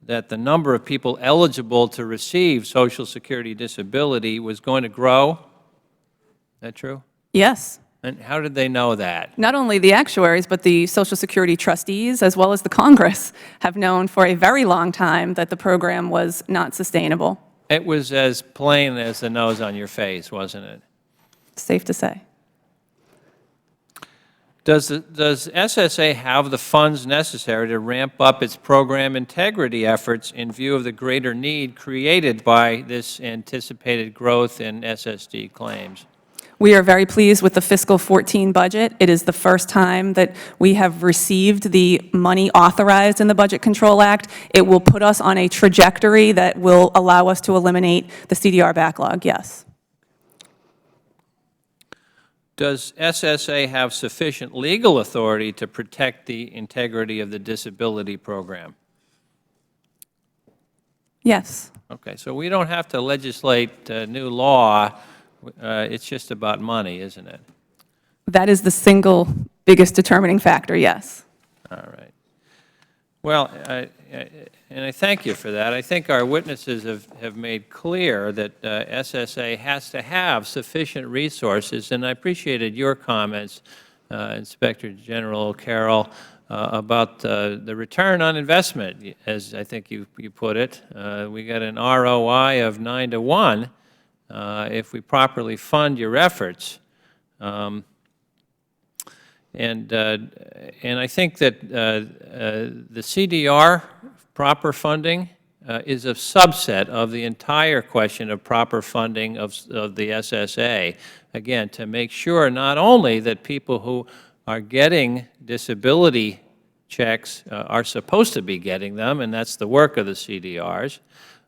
that the number of people eligible to receive Social Security disability was going to grow? Is that true? Yes. And how did they know that? Not only the actuaries, but the Social Security trustees, as well as the Congress, have known for a very long time that the program was not sustainable. It was as plain as the nose on your face, wasn't it? Safe to say. Does SSA have the funds necessary to ramp up its program integrity efforts in view of the greater need created by this anticipated growth in SSD claims? We are very pleased with the fiscal 14 budget. It is the first time that we have received the money authorized in the Budget Control Act. It will put us on a trajectory that will allow us to eliminate the CDR backlog, yes. Does SSA have sufficient legal authority to protect the integrity of the disability program? Yes. Okay, so we don't have to legislate new law. It's just about money, isn't it? That is the single biggest determining factor, yes. All right. Well, and I thank you for that. I think our witnesses have made clear that SSA has to have sufficient resources, and I appreciated your comments, Inspector General Carroll, about the return on investment, as I think you put it. We got an ROI of 9 to 1 if we properly fund your efforts. And I think that the CDR proper funding is a subset of the entire question of proper funding of the SSA. Again, to make sure not only that people who are getting disability checks are supposed to be getting them, and that's the work of the CDRs,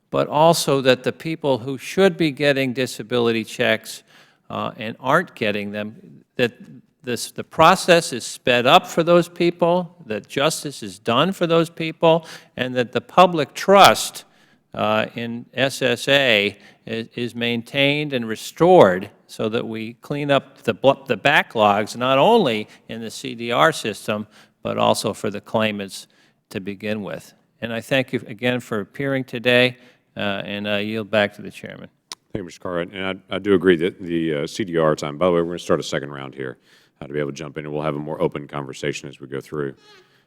but also that the people who should be getting disability checks and aren't getting them, that the process is sped up for those people, that justice is done for those people, and that the public trust in SSA is maintained and restored so that we clean up the backlogs, not only in the CDR system, but also for the claimants to begin with. And I thank you again for appearing today, and I yield back to the Chairman. Thank you, Mr. Carr. And I do agree that the CDR time, by the way, we're going to start a second round here to be able to jump in, and we'll have a more open conversation as we go through.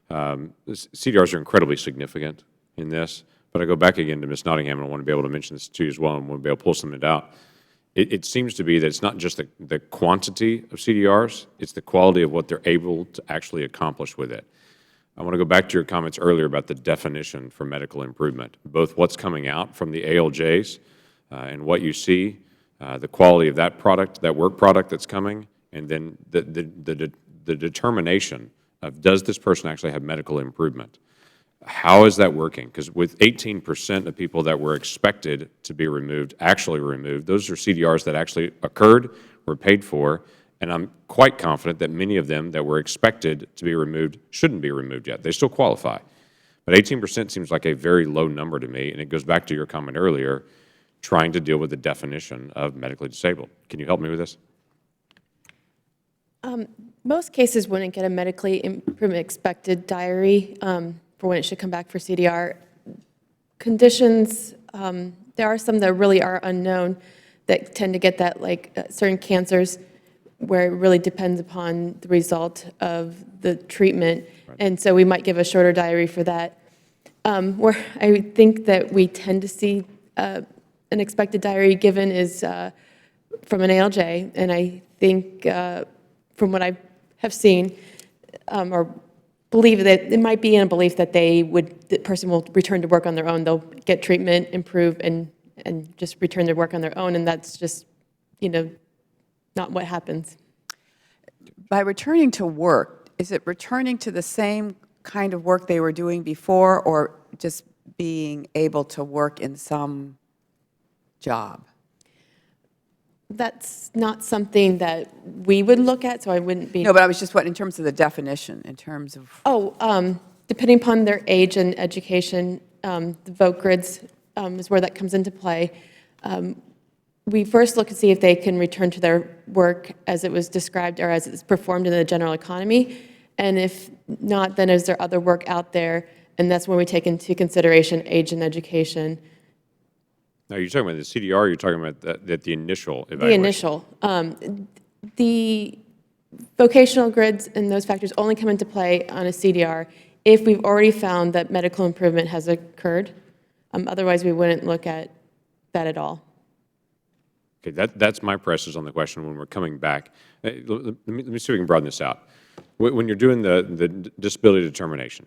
CDRs are incredibly significant in this, but I go back again to Ms. Nottingham, and I want to be able to mention this to you as well, and want to be able to pull something out. It seems to be that it's not just the quantity of CDRs, it's the quality of what they're able to actually accomplish with it. I want to go back to your comments earlier about the definition for medical improvement, both what's coming out from the ALJs and what you see, the quality of that product, that work product that's coming, and then the determination of does this person actually have medical improvement. How is that working? Because with 18% of people that were expected to be removed actually removed, those are CDRs that actually occurred, were paid for, and I'm quite confident that many of them that were expected to be removed shouldn't be removed yet. They still qualify. But 18% seems like a very low number to me, and it goes back to your comment earlier, trying to deal with the definition of medically disabled. Can you help me with this? Most cases wouldn't get a medically improvement expected diary for when it should come back for CDR. Conditions, there are some that really are unknown that tend to get that, like certain cancers, where it really depends upon the result of the treatment. Right. And so we might give a shorter diary for that. Where I think that we tend to see an expected diary given is from an ALJ, and I think from what I have seen, or believe that it might be in a belief that the person will return to work on their own. They'll get treatment, improve, and just return to work on their own, and that's just, not what happens. By returning to work, is it returning to the same kind of work they were doing before, or just being able to work in some job? That's not something that we would look at, so I wouldn't be. No, but I was just, in terms of the definition, in terms of. Oh, depending upon their age and education, the vote grids is where that comes into play. We first look to see if they can return to their work as it was described or as it's performed in the general economy. And if not, then is there other work out there? And that's when we take into consideration age and education. Now, you're talking about the CDR, or you're talking about the initial evaluation? The initial. The vocational grids and those factors only come into play on a CDR if we've already found that medical improvement has occurred. Otherwise, we wouldn't look at that at all. Okay, that's my presses on the question when we're coming back. Let me see if we can broaden this out. When you're doing the disability determination,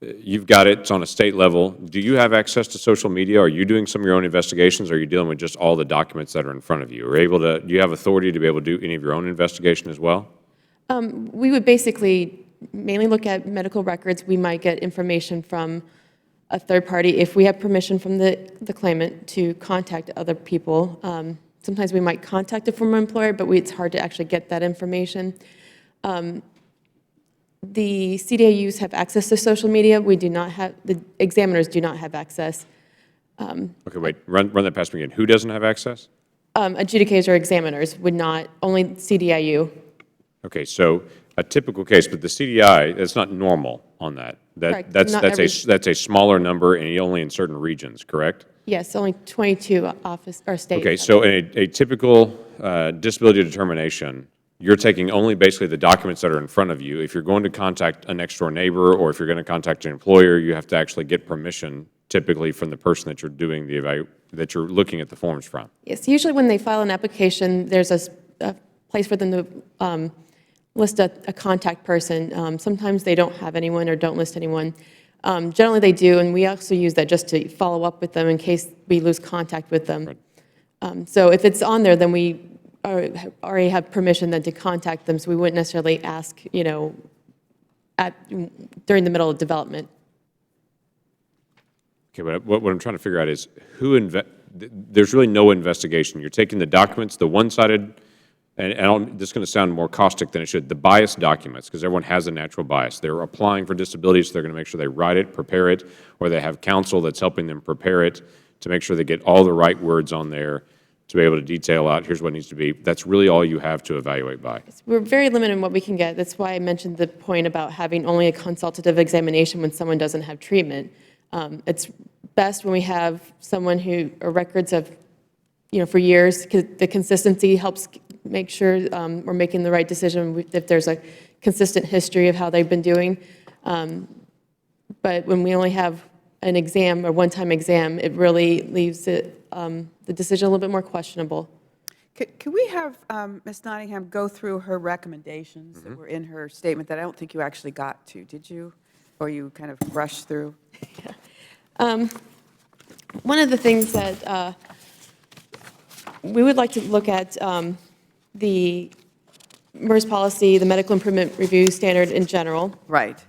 you've got it, it's on a state level. Do you have access to social media? Are you doing some of your own investigations, or are you dealing with just all the documents that are in front of you? Do you have authority to be able to do any of your own investigation as well? We would basically mainly look at medical records. We might get information from a third party if we have permission from the claimant to contact other people. Sometimes we might contact a former employer, but it's hard to actually get that information. The CDIUs have access to social media. We do not have, the examiners do not have access. Okay, wait, run that past me again. Who doesn't have access? Adjudicators or examiners would not, only CDIU. Okay, so a typical case, but the CDI, it's not normal on that. Correct. Not every- That's a smaller number and only in certain regions, correct? Yes, only 22 office, or states. Okay, so in a typical disability determination, you're taking only basically the documents that are in front of you. If you're going to contact a next-door neighbor or if you're going to contact an employer, you have to actually get permission typically from the person that you're doing that you're looking at the forms from. Yes, usually when they file an application, there's a place for them to list a contact person. Sometimes they don't have anyone or don't list anyone. Generally, they do, and we also use that just to follow up with them in case we lose contact with them. So if it's on there, then we already have permission then to contact them, so we wouldn't necessarily ask, during the middle of development. Okay, but what I'm trying to figure out is there's really no investigation. You're taking the documents, the one-sided, and this is going to sound more caustic than it should, the biased documents, because everyone has a natural bias. They're applying for disability, so they're going to make sure they write it, prepare it, or they have counsel that's helping them prepare it to make sure they get all the right words on there to be able to detail out, here's what needs to be. That's really all you have to evaluate by. We're very limited in what we can get. That's why I mentioned the point about having only a consultative examination when someone doesn't have treatment. It's best when we have someone who, or records of, for years, because the consistency helps make sure we're making the right decision if there's a consistent history of how they've been doing. But when we only have an exam or one-time exam, it really leaves the decision a little bit more questionable. Could we have Ms. Nottingham go through her recommendations that were in her statement that I don't think you actually got to, did you? Or you kind of rushed through? One of the things that we would like to look at, the MERS policy, the medical improvement review standard in general, Right.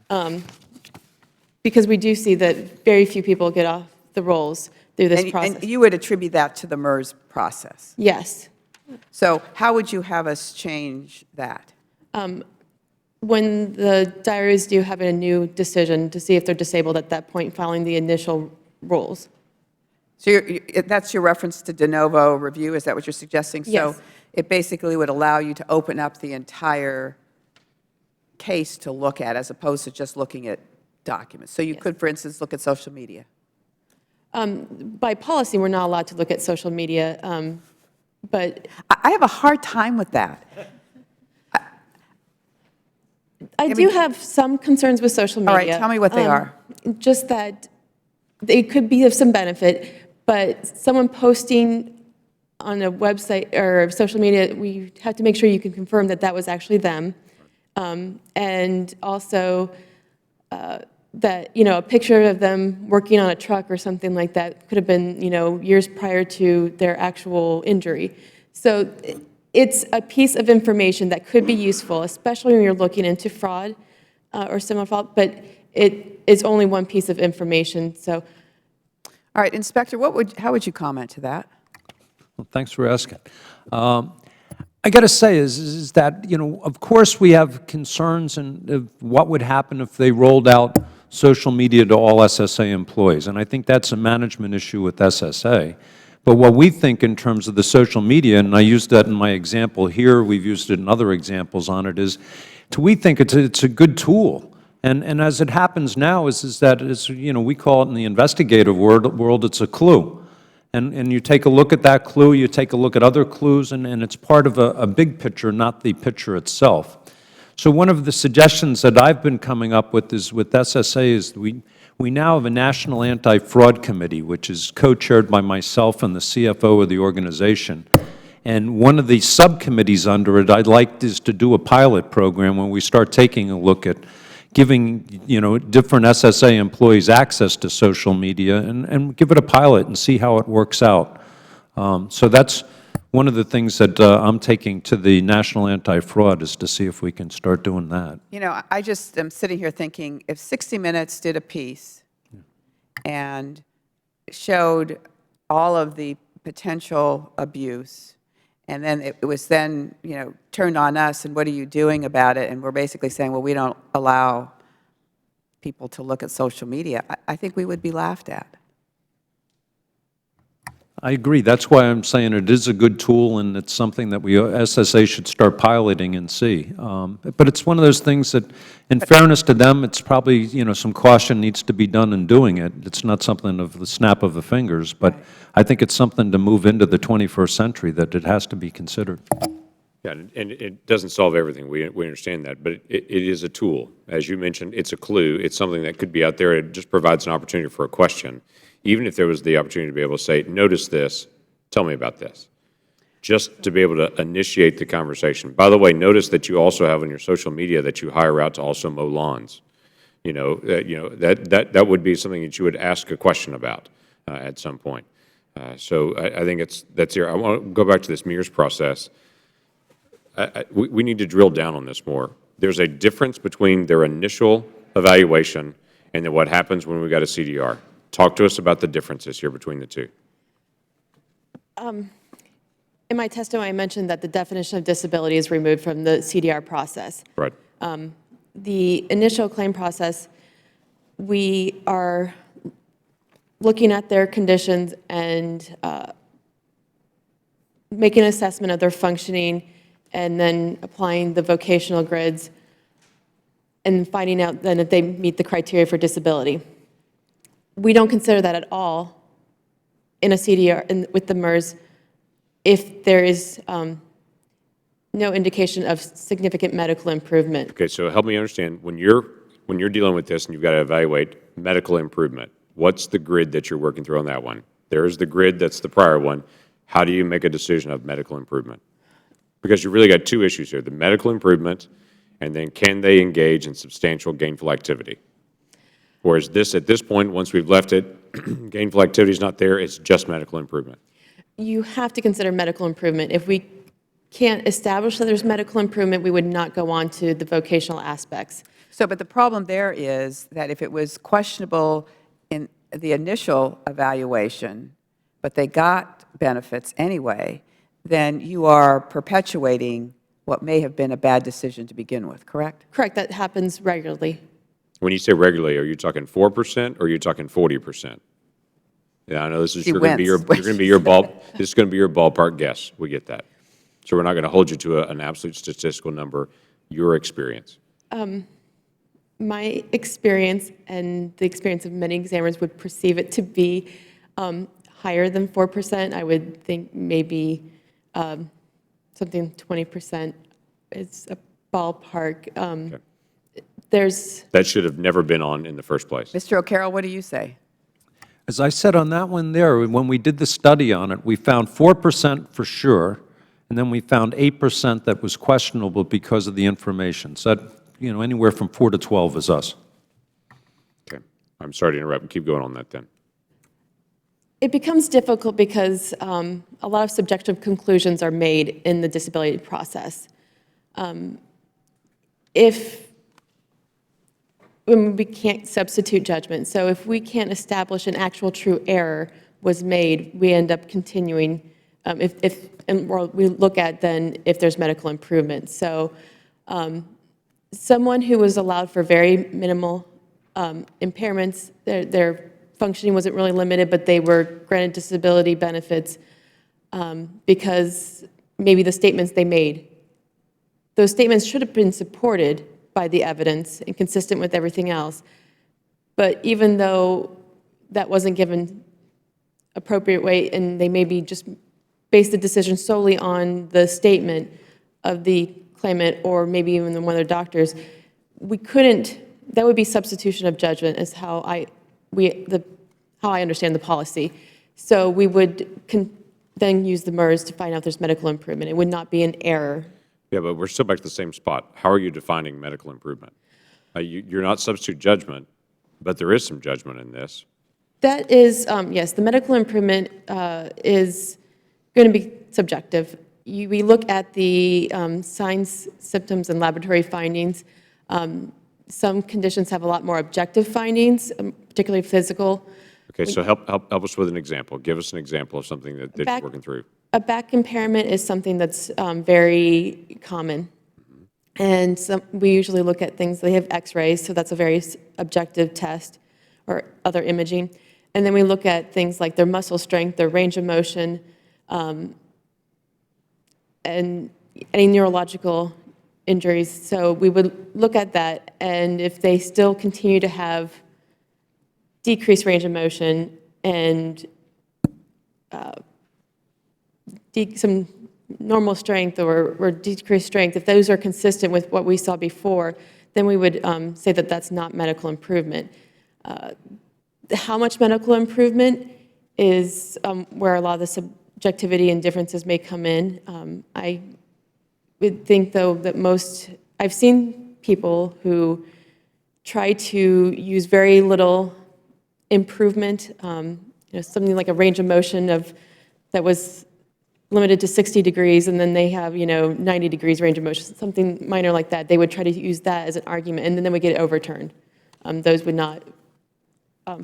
because we do see that very few people get off the rolls through this process. And you would attribute that to the MERS process. Yes. So how would you have us change that? When the diaries do have a new decision to see if they're disabled at that point following the initial rules. So that's your reference to de novo review, is that what you're suggesting? Yes. So it basically would allow you to open up the entire case to look at, as opposed to just looking at documents. So you could, for instance, look at social media. By policy, we're not allowed to look at social media, but I have a hard time with that. I do have some concerns with social media. All right, tell me what they are. Just that they could be of some benefit, but someone posting on a website or social media, we have to make sure you can confirm that that was actually them. And also that, a picture of them working on a truck or something like that could have been, years prior to their actual injury. So it's a piece of information that could be useful, especially when you're looking into fraud or similar fraud, but it is only one piece of information. So, All right, Inspector, how would you comment to that? Well, thanks for asking. I got to say is that, of course we have concerns of what would happen if they rolled out social media to all SSA employees, and I think that's a management issue with SSA. But what we think in terms of the social media, and I used that in my example here, we've used it in other examples on it, is we think it's a good tool. And as it happens now is that, we call it in the investigative world, it's a clue. And you take a look at that clue, you take a look at other clues, and it's part of a big picture, not the picture itself. So one of the suggestions that I've been coming up with is with SSA is we now have a National Anti-Fraud Committee, which is co-chaired by myself and the CFO of the organization. And one of the subcommittees under it I'd like is to do a pilot program when we start taking a look at giving, different SSA employees access to social media and give it a pilot and see how it works out. So that's one of the things that I'm taking to the National Anti-Fraud is to see if we can start doing that. I just am sitting here thinking, if 60 Minutes did a piece and showed all of the potential abuse, and then it was then, turned on us, and what are you doing about it? And we're basically saying, well, we don't allow people to look at social media. I think we would be laughed at. I agree. That's why I'm saying it is a good tool, and it's something that we, SSA, should start piloting and see. But it's one of those things that, in fairness to them, it's probably, some caution needs to be done in doing it. It's not something of the snap of the fingers, but I think it's something to move into the 21st century that it has to be considered. Yeah, and it doesn't solve everything. We understand that, but it is a tool. As you mentioned, it's a clue. It's something that could be out there. It just provides an opportunity for a question. Even if there was the opportunity to be able to say, notice this, tell me about this, just to be able to initiate the conversation. By the way, notice that you also have on your social media that you hire out to also mow lawns. That would be something that you would ask a question about at some point. So I think that's here. I want to go back to this MERS process. We need to drill down on this more. There's a difference between their initial evaluation and then what happens when we got a CDR. Talk to us about the differences here between the two. In my testimony, I mentioned that the definition of disability is removed from the CDR process. Right. The initial claim process, we are looking at their conditions and making an assessment of their functioning, and then applying the vocational grids and finding out then if they meet the criteria for disability. We don't consider that at all in a CDR with the MERS if there is no indication of significant medical improvement. Okay, so help me understand, when you're dealing with this and you've got to evaluate medical improvement, what's the grid that you're working through on that one? There's the grid that's the prior one. How do you make a decision of medical improvement? Because you really got two issues here, the medical improvement, and then can they engage in substantial gainful activity? Whereas this, at this point, once we've left it, gainful activity is not there, it's just medical improvement. You have to consider medical improvement. If we can't establish that there's medical improvement, we would not go on to the vocational aspects. So, but the problem there is that if it was questionable in the initial evaluation, but they got benefits anyway, then you are perpetuating what may have been a bad decision to begin with, correct? Correct, that happens regularly. When you say regularly, are you talking 4% or are you talking 40%? Yeah, I know this is She going to be your wins. this is going to be your ballpark guess. We get that. So we're not going to hold you to an absolute statistical number. Your experience. My experience and the experience of many examiners would perceive it to be higher than 4%. I would think maybe something 20% is a ballpark. Okay. That should have never been on in the first place. Mr. O'Carroll, what do you say? As I said on that one there, when we did the study on it, we found 4% for sure, and then we found 8% that was questionable because of the information. So that, anywhere from 4 to 12 is us. Okay. I'm sorry to interrupt. Keep going on that then. It becomes difficult because a lot of subjective conclusions are made in the disability process. When we can't substitute judgment. So if we can't establish an actual true error was made, we end up continuing, and we look at then if there's medical improvement. So someone who was allowed for very minimal impairments, their functioning wasn't really limited, but they were granted disability benefits because maybe the statements they made, those statements should have been supported by the evidence and consistent with everything else. But even though that wasn't given appropriate weight and they maybe just based the decision solely on the statement of the claimant or maybe even one of their doctors, we couldn't, that would be substitution of judgment is how I understand the policy. So we would then use the MERS to find out if there's medical improvement. It would not be an error. Yeah, but we're still back to the same spot. How are you defining medical improvement? You're not substitute judgment, but there is some judgment in this. That is, yes, the medical improvement is going to be subjective. We look at the signs, symptoms, and laboratory findings. Some conditions have a lot more objective findings, particularly physical. Okay, so help us with an example. Give us an example of something that you're working through. A back impairment is something that's very common. And we usually look at things, they have x-rays, so that's a very objective test or other imaging. And then we look at things like their muscle strength, their range of motion, and any neurological injuries. So we would look at that, and if they still continue to have decreased range of motion and some normal strength or decreased strength, if those are consistent with what we saw before, then we would say that that's not medical improvement. How much medical improvement is where a lot of the subjectivity and differences may come in. I would think, though, that I've seen people who try to use very little improvement, something like a range of motion that was limited to 60 degrees, and then they have, 90 degrees range of motion, something minor like that. They would try to use that as an argument, and then they would get overturned. Those would not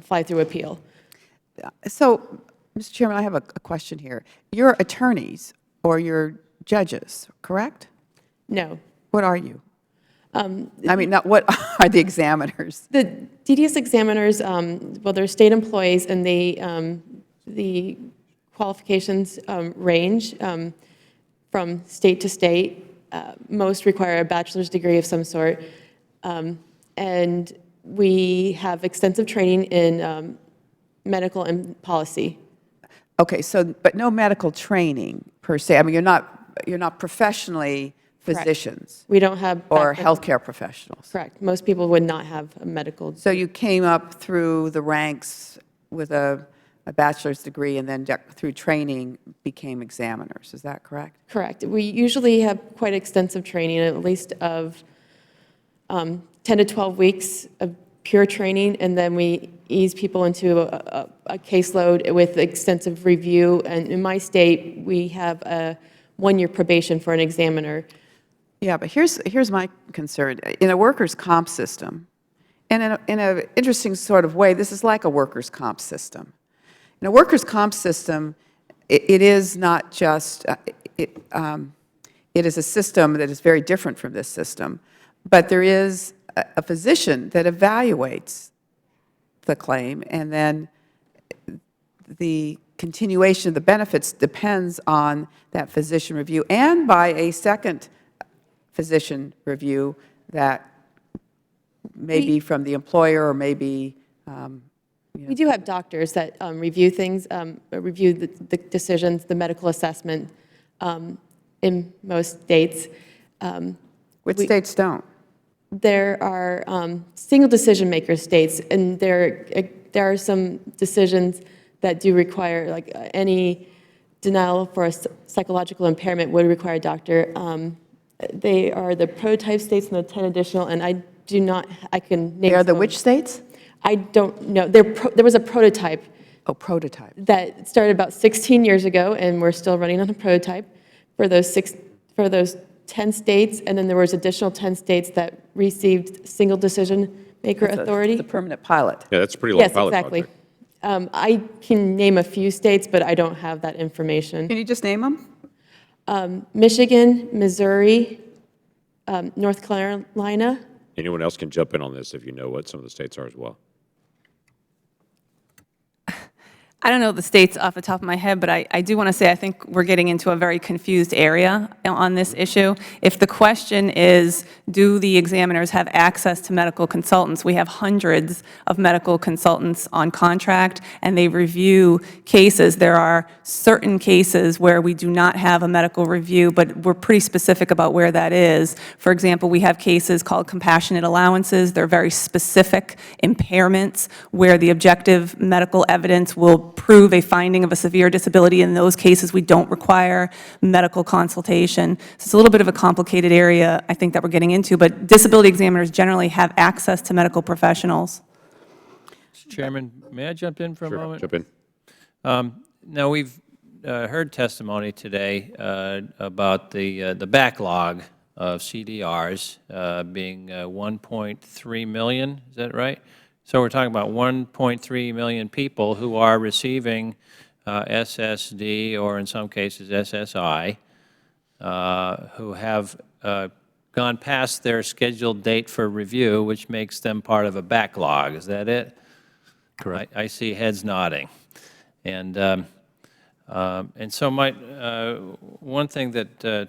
fly through appeal. So, Mr. Chairman, I have a question here. You're attorneys or you're judges, correct? No. What are you? Not what are the examiners? The DDS examiners, well, they're state employees, and the qualifications range from state to state. Most require a bachelor's degree of some sort. And we have extensive training in medical and policy. Okay, but no medical training per se. You're not professionally physicians. We don't have or healthcare professionals. Correct. Most people would not have a medical. So you came up through the ranks with a bachelor's degree, and then through training became examiners. Is that correct? Correct. We usually have quite extensive training, at least of 10 to 12 weeks of pure training, and then we ease people into a caseload with extensive review. And in my state, we have a 1-year probation for an examiner. Yeah, but here's my concern. In a workers' comp system, and in an interesting sort of way, this is like a workers' comp system. In a workers' comp system, it is not just, it is a system that is very different from this system, but there is a physician that evaluates the claim, and then the continuation of the benefits depends on that physician review and by a second physician review that may be from the employer or maybe. We do have doctors that review things, review the decisions, the medical assessment in most states. Which states don't? There are single decision maker states, and there are some decisions that do require, like any denial for a psychological impairment would require a doctor. They are the prototype states and the 10 additional, and I can name. They are the some. which states? I don't know. There was a prototype. Oh, prototype. That started about 16 years ago, and we're still running on a prototype for those 10 states, and then there was additional 10 states that received single decision maker authority. The permanent pilot. Yeah, that's a pretty long Yes, pilot exactly. project. I can name a few states, but I don't have that information. Can you just name them? Michigan, Missouri, North Carolina. Anyone else can jump in on this if you know what some of the states are as well. I don't know the states off the top of my head, but I do want to say I think we're getting into a very confused area on this issue. If the question is, do the examiners have access to medical consultants? We have hundreds of medical consultants on contract, and they review cases. There are certain cases where we do not have a medical review, but we're pretty specific about where that is. For example, we have cases called compassionate allowances. They're very specific impairments where the objective medical evidence will prove a finding of a severe disability. In those cases, we don't require medical consultation. So it's a little bit of a complicated area, I think, that we're getting into, but disability examiners generally have access to medical professionals. Mr. Chairman, may I jump in for a moment? Jump in. Now, we've heard testimony today about the backlog of CDRs being 1.3 million, is that right? So we're talking about 1.3 million people who are receiving SSD, or in some cases SSI, who have gone past their scheduled date for review, which makes them part of a backlog. Is that it? Correct. I see heads nodding. And so one thing that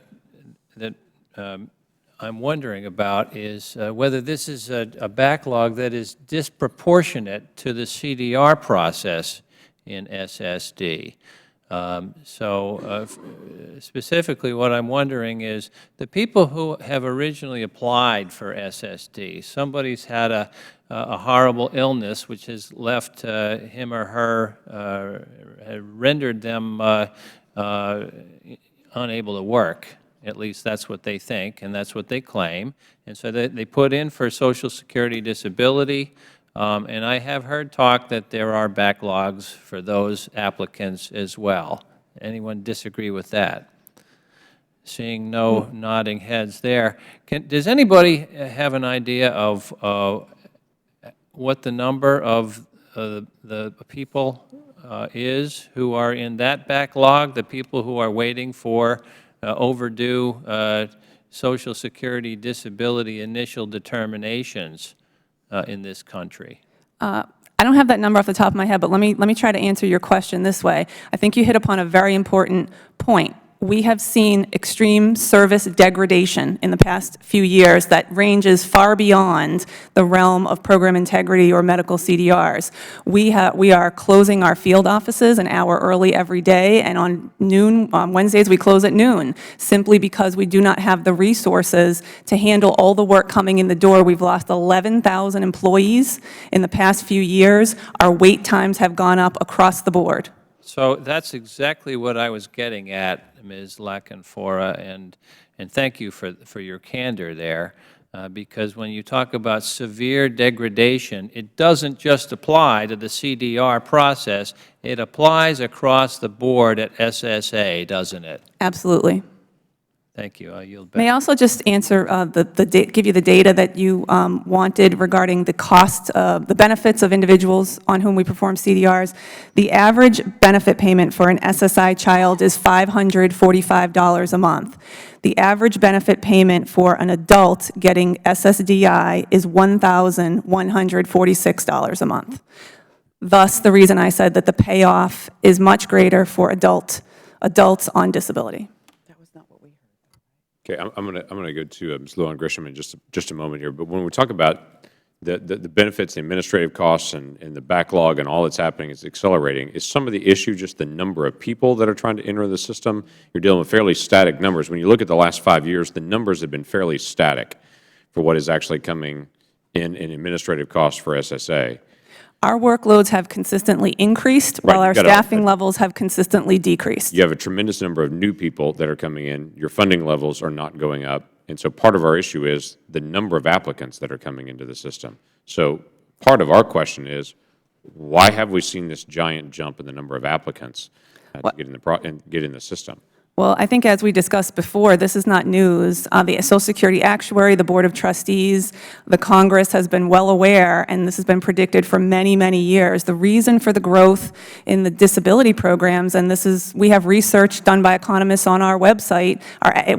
I'm wondering about is whether this is a backlog that is disproportionate to the CDR process in SSD. Specifically, what I'm wondering is the people who have originally applied for SSD, somebody's had a horrible illness which has left him or her, rendered them unable to work. At least that's what they think, and that's what they claim. And so they put in for Social Security disability, and I have heard talk that there are backlogs for those applicants as well. Anyone disagree with that? Seeing no nodding heads there. Does anybody have an idea of what the number of the people is who are in that backlog, the people who are waiting for overdue Social Security disability initial determinations in this country? I don't have that number off the top of my head, but let me try to answer your question this way. I think you hit upon a very important point. We have seen extreme service degradation in the past few years that ranges far beyond the realm of program integrity or medical CDRs. We are closing our field offices an hour early every day, and on Wednesdays we close at noon, simply because we do not have the resources to handle all the work coming in the door. We've lost 11,000 employees in the past few years. Our wait times have gone up across the board. So that's exactly what I was getting at, Ms. Lackenfora, and thank you for your candor there, because when you talk about severe degradation, it doesn't just apply to the CDR process, it applies across the board at SSA, doesn't it? Absolutely. Thank you. I'll yield back. May I also just answer, give you the data that you wanted regarding the cost, the benefits of individuals on whom we perform CDRs? The average benefit payment for an SSI child is $545 a month. The average benefit payment for an adult getting SSDI is $1,146 a month. Thus, the reason I said that the payoff is much greater for adults on disability. Okay, I'm going to go to Ms. Lujan Grisham in just a moment here. But when we talk about the benefits, the administrative costs, and the backlog and all that's happening is accelerating, is some of the issue just the number of people that are trying to enter the system? You're dealing with fairly static numbers. When you look at the last 5 years, the numbers have been fairly static for what is actually coming in administrative costs for SSA. Our workloads have consistently increased, while our staffing levels have consistently decreased. You have a tremendous number of new people that are coming in. Your funding levels are not going up. And so part of our issue is the number of applicants that are coming into the system. So part of our question is, why have we seen this giant jump in the number of applicants to get in the system? Well, I think as we discussed before, this is not news. The Social Security Actuary, the Board of Trustees, the Congress has been well aware, and this has been predicted for many, many years. The reason for the growth in the disability programs, and we have research done by economists on our website,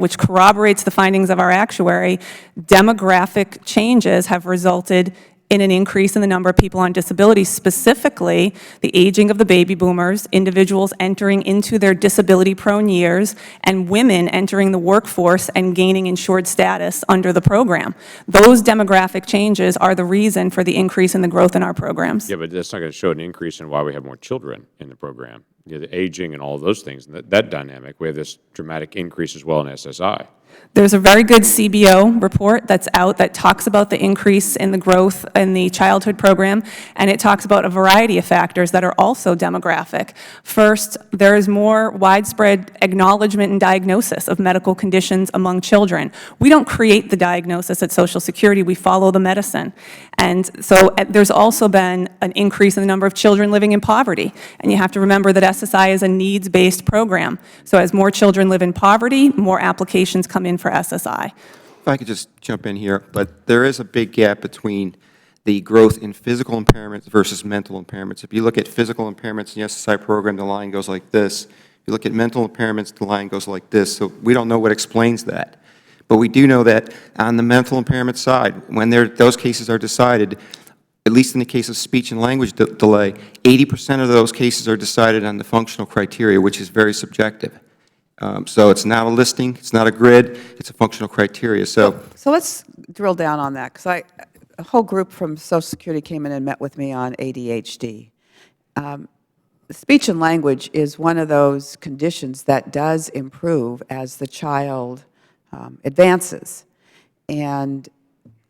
which corroborates the findings of our actuary, demographic changes have resulted in an increase in the number of people on disability, specifically the aging of the baby boomers, individuals entering into their disability-prone years, and women entering the workforce and gaining insured status under the program. Those demographic changes are the reason for the increase in the growth in our programs. Yeah, but that's not going to show an increase in why we have more children in the program. You know, the aging and all of those things, that dynamic. We have this dramatic increase as well in SSI. There's a very good CBO report that's out that talks about the increase in the growth in the childhood program, and it talks about a variety of factors that are also demographic. First, there is more widespread acknowledgement and diagnosis of medical conditions among children. We don't create the diagnosis at Social Security, we follow the medicine. And so there's also been an increase in the number of children living in poverty. And you have to remember that SSI is a needs-based program. So as more children live in poverty, more applications come in for SSI. If I could just jump in here, but there is a big gap between the growth in physical impairments versus mental impairments. If you look at physical impairments in the SSI program, the line goes like this. If you look at mental impairments, the line goes like this. So we don't know what explains that. But we do know that on the mental impairment side, when those cases are decided, at least in the case of speech and language delay, 80% of those cases are decided on the functional criteria, which is very subjective. So it's not a listing, it's not a grid, it's a functional criteria. So let's drill down on that, because a whole group from Social Security came in and met with me on ADHD. Speech and language is one of those conditions that does improve as the child advances. And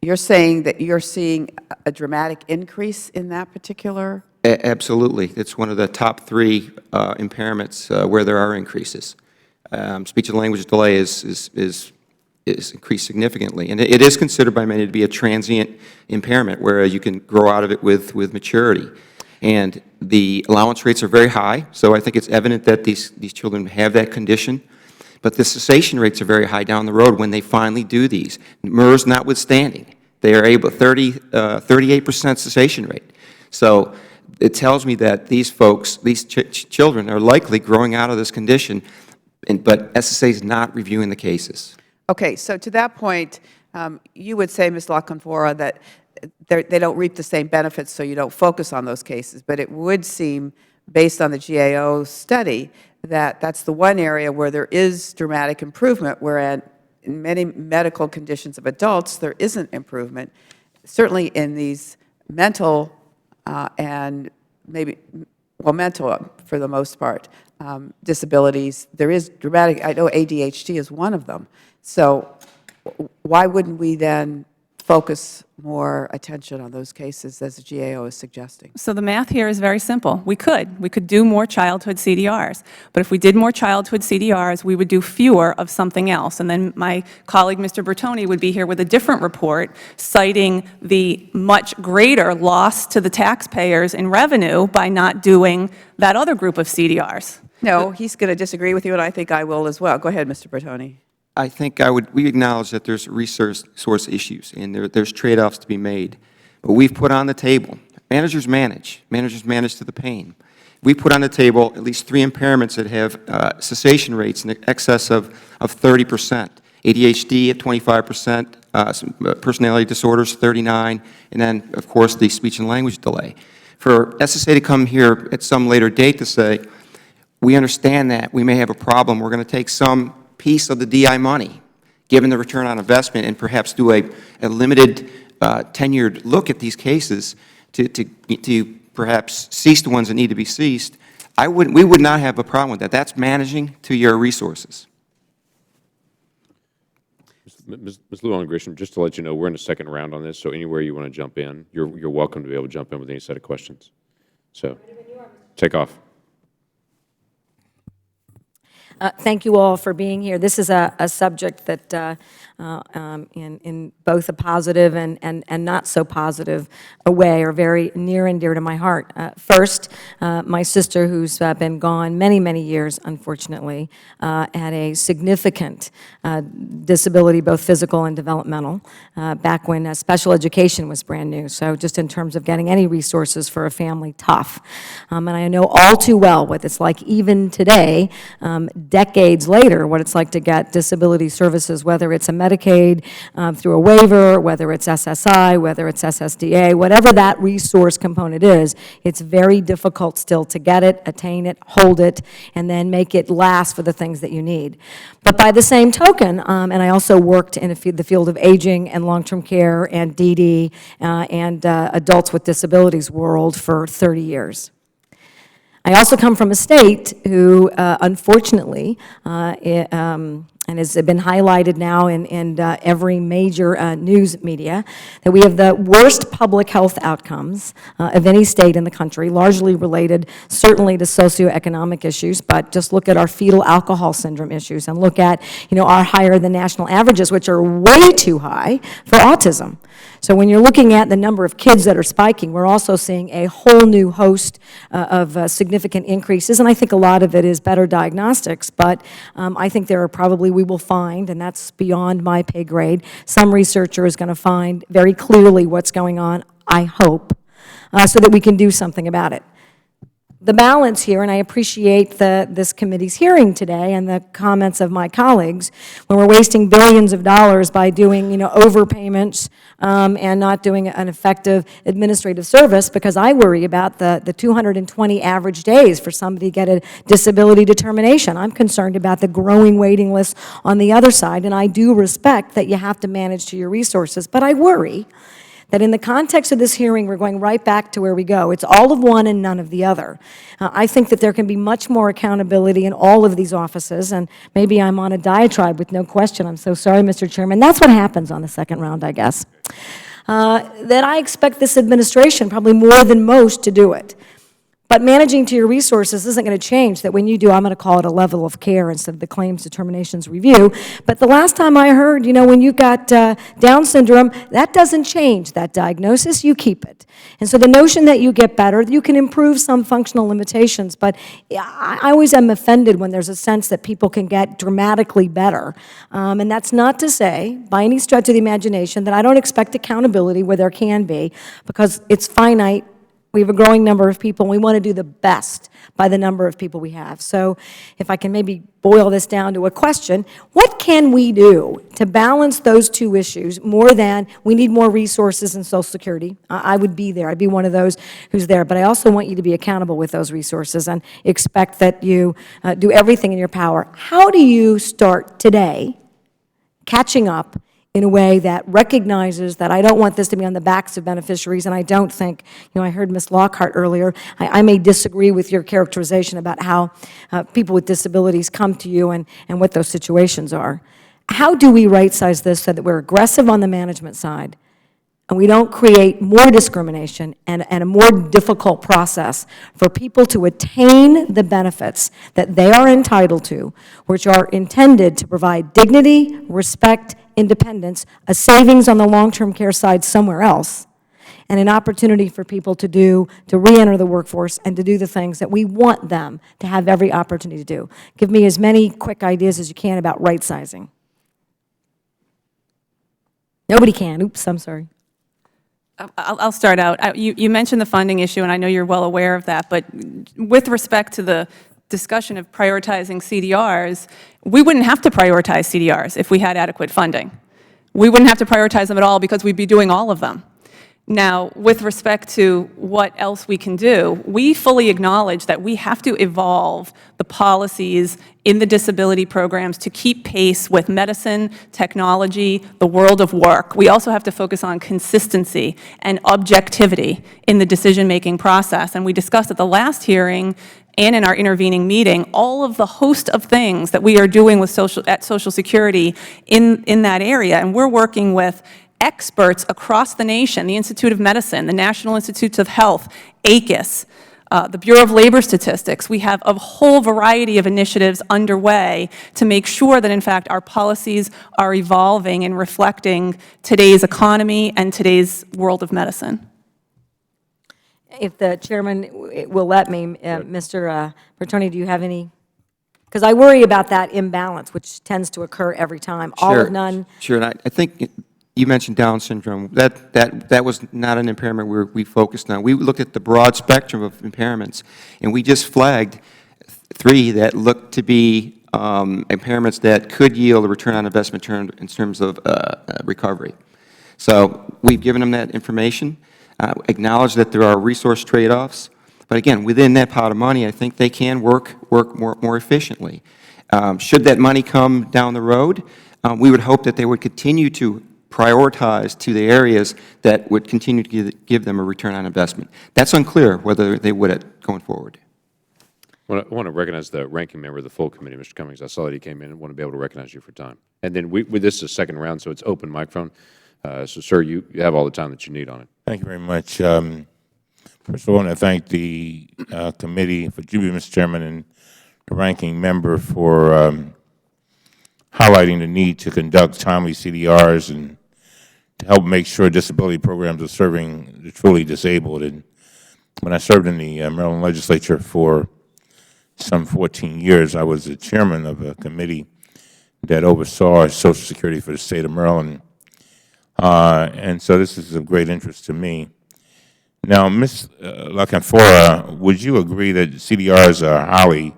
you're saying that you're seeing a dramatic increase in that particular? Absolutely. It's one of the top 3 impairments where there are increases. Speech and language delay is increased significantly. And it is considered by many to be a transient impairment, where you can grow out of it with maturity. And the allowance rates are very high, so I think it's evident that these children have that condition. But the cessation rates are very high down the road when they finally do these. MERS notwithstanding, they are able 38% cessation rate. So it tells me that these folks, these children, are likely growing out of this condition, but SSA is not reviewing the cases. Okay, so to that point, you would say, Ms. Lockenfora, that they don't reap the same benefits, so you don't focus on those cases. But it would seem, based on the GAO study, that that's the one area where there is dramatic improvement, whereas in many medical conditions of adults, there isn't improvement. Certainly in these mental and maybe, well, mental for the most part, disabilities, there is dramatic. I know ADHD is one of them. So why wouldn't we then focus more attention on those cases as the GAO is suggesting? So the math here is very simple. We could do more childhood CDRs. But if we did more childhood CDRs, we would do fewer of something else. And then my colleague, Mr. Bertoni, would be here with a different report citing the much greater loss to the taxpayers in revenue by not doing that other group of CDRs. No, he's going to disagree with you, and I think I will as well. Go ahead, Mr. Bertoni. I think we acknowledge that there's resource issues, and there's trade-offs to be made. But we've put on the table, managers manage to the pain. We put on the table at least 3 impairments that have cessation rates in excess of 30%. ADHD at 25%, some personality disorders 39%, and then, of course, the speech and language delay. For SSA to come here at some later date to say, we understand that we may have a problem, we're going to take some piece of the DI money, given the return on investment, and perhaps do a limited tenured look at these cases to perhaps cease the ones that need to be ceased, we would not have a problem with that. That's managing to your resources. Ms. Llewellyn-Grisham, just to let you know, we're in a second round on this, so anywhere you want to jump in, you're welcome to be able to jump in with any set of questions. So, take off. Thank you all for being here. This is a subject that in both a positive and not so positive a way are very near and dear to my heart. First, my sister, who's been gone many, many years, unfortunately, had a significant disability, both physical and developmental, back when special education was brand new. So just in terms of getting any resources for a family, tough. And I know all too well what it's like even today, decades later, what it's like to get disability services, whether it's a Medicaid through a waiver, whether it's SSI, whether it's SSDA, whatever that resource component is, it's very difficult still to get it, attain it, hold it, and then make it last for the things that you need. But by the same token, and I also worked in the field of aging and long-term care and DD and adults with disabilities world for 30 years. I also come from a state who, unfortunately, and has been highlighted now in every major news media, that we have the worst public health outcomes of any state in the country, largely related certainly to socioeconomic issues, but just look at our fetal alcohol syndrome issues and look at, our higher than national averages, which are way too high for autism. So when you're looking at the number of kids that are spiking, we're also seeing a whole new host of significant increases, and I think a lot of it is better diagnostics, but I think there are probably, we will find, and that's beyond my pay grade, some researcher is going to find very clearly what's going on, I hope, so that we can do something about it. the balance here, and I appreciate this committee's hearing today and the comments of my colleagues, when we're wasting billions of dollars by doing, overpayments and not doing an effective administrative service, because I worry about the 220 average days for somebody to get a disability determination. I'm concerned about the growing waiting list on the other side, and I do respect that you have to manage to your resources, but I worry that in the context of this hearing, we're going right back to where we go. It's all of one and none of the other. I think that there can be much more accountability in all of these offices, and maybe I'm on a diatribe with no question. I'm so sorry, Mr. Chairman. That's what happens on the second round, I guess. That I expect this administration, probably more than most, to do it. But managing to your resources isn't going to change that when you do, I'm going to call it a level of care instead of the claims determinations review. But the last time I heard, when you've got Down syndrome, that doesn't change that diagnosis, you keep it. And so the notion that you get better, you can improve some functional limitations, but I always am offended when there's a sense that people can get dramatically better. And that's not to say, by any stretch of the imagination, that I don't expect accountability where there can be, because it's finite. We have a growing number of people, and we want to do the best by the number of people we have. So if I can maybe boil this down to a question, what can we do to balance those two issues more than we need more resources in Social Security? I would be there. I'd be one of those who's there. But I also want you to be accountable with those resources and expect that you do everything in your power. How do you start today catching up in a way that recognizes that I don't want this to be on the backs of beneficiaries, and I don't think, I heard Ms. Lockhart earlier, I may disagree with your characterization about how people with disabilities come to you and what those situations are. How do we right-size this so that we're aggressive on the management side, and we don't create more discrimination and a more difficult process for people to attain the benefits that they are entitled to, which are intended to provide dignity, respect, independence, a savings on the long-term care side somewhere else, and an opportunity for people to re-enter the workforce and to do the things that we want them to have every opportunity to do. Give me as many quick ideas as you can about right-sizing. Nobody can. Oops, I'm sorry. I'll start out. You mentioned the funding issue, and I know you're well aware of that, but with respect to the discussion of prioritizing CDRs, we wouldn't have to prioritize CDRs if we had adequate funding. We wouldn't have to prioritize them at all because we'd be doing all of them. Now, with respect to what else we can do, we fully acknowledge that we have to evolve the policies in the disability programs to keep pace with medicine, technology, the world of work. We also have to focus on consistency and objectivity in the decision-making process. And we discussed at the last hearing and in our intervening meeting all of the host of things that we are doing with Social Security in that area. And we're working with experts across the nation, the Institute of Medicine, the National Institutes of Health, ACUS, the Bureau of Labor Statistics. We have a whole variety of initiatives underway to make sure that, in fact, our policies are evolving and reflecting today's economy and today's world of medicine. If the chairman will let me, Mr. Bertoni, do you have any? Because I worry about that imbalance, which tends to occur every time. All Sure. or none. Sure, and I think you mentioned Down syndrome. That was not an impairment we focused on. We looked at the broad spectrum of impairments, and we just flagged 3 that looked to be impairments that could yield a return on investment in terms of recovery. So we've given them that information, acknowledge that there are resource trade-offs, but again, within that pot of money, I think they can work more efficiently. Should that money come down the road, we would hope that they would continue to prioritize to the areas that would continue to give them a return on investment. That's unclear whether they would going forward. I want to recognize the ranking member of the full committee, Mr. Cummings. I saw that he came in and want to be able to recognize you for time. And then this is a second round, so it's open microphone. So, sir, you have all the time that you need on it. Thank you very much. First of all, I want to thank the committee, for you, Mr. Chairman, and the ranking member for highlighting the need to conduct timely CDRs and to help make sure disability programs are serving the truly disabled. And when I served in the Maryland legislature for some 14 years, I was the chairman of a committee that oversaw Social Security for the state of Maryland. And so this is of great interest to me. Now, Ms. LaCanfora, would you agree that CDRs are a highly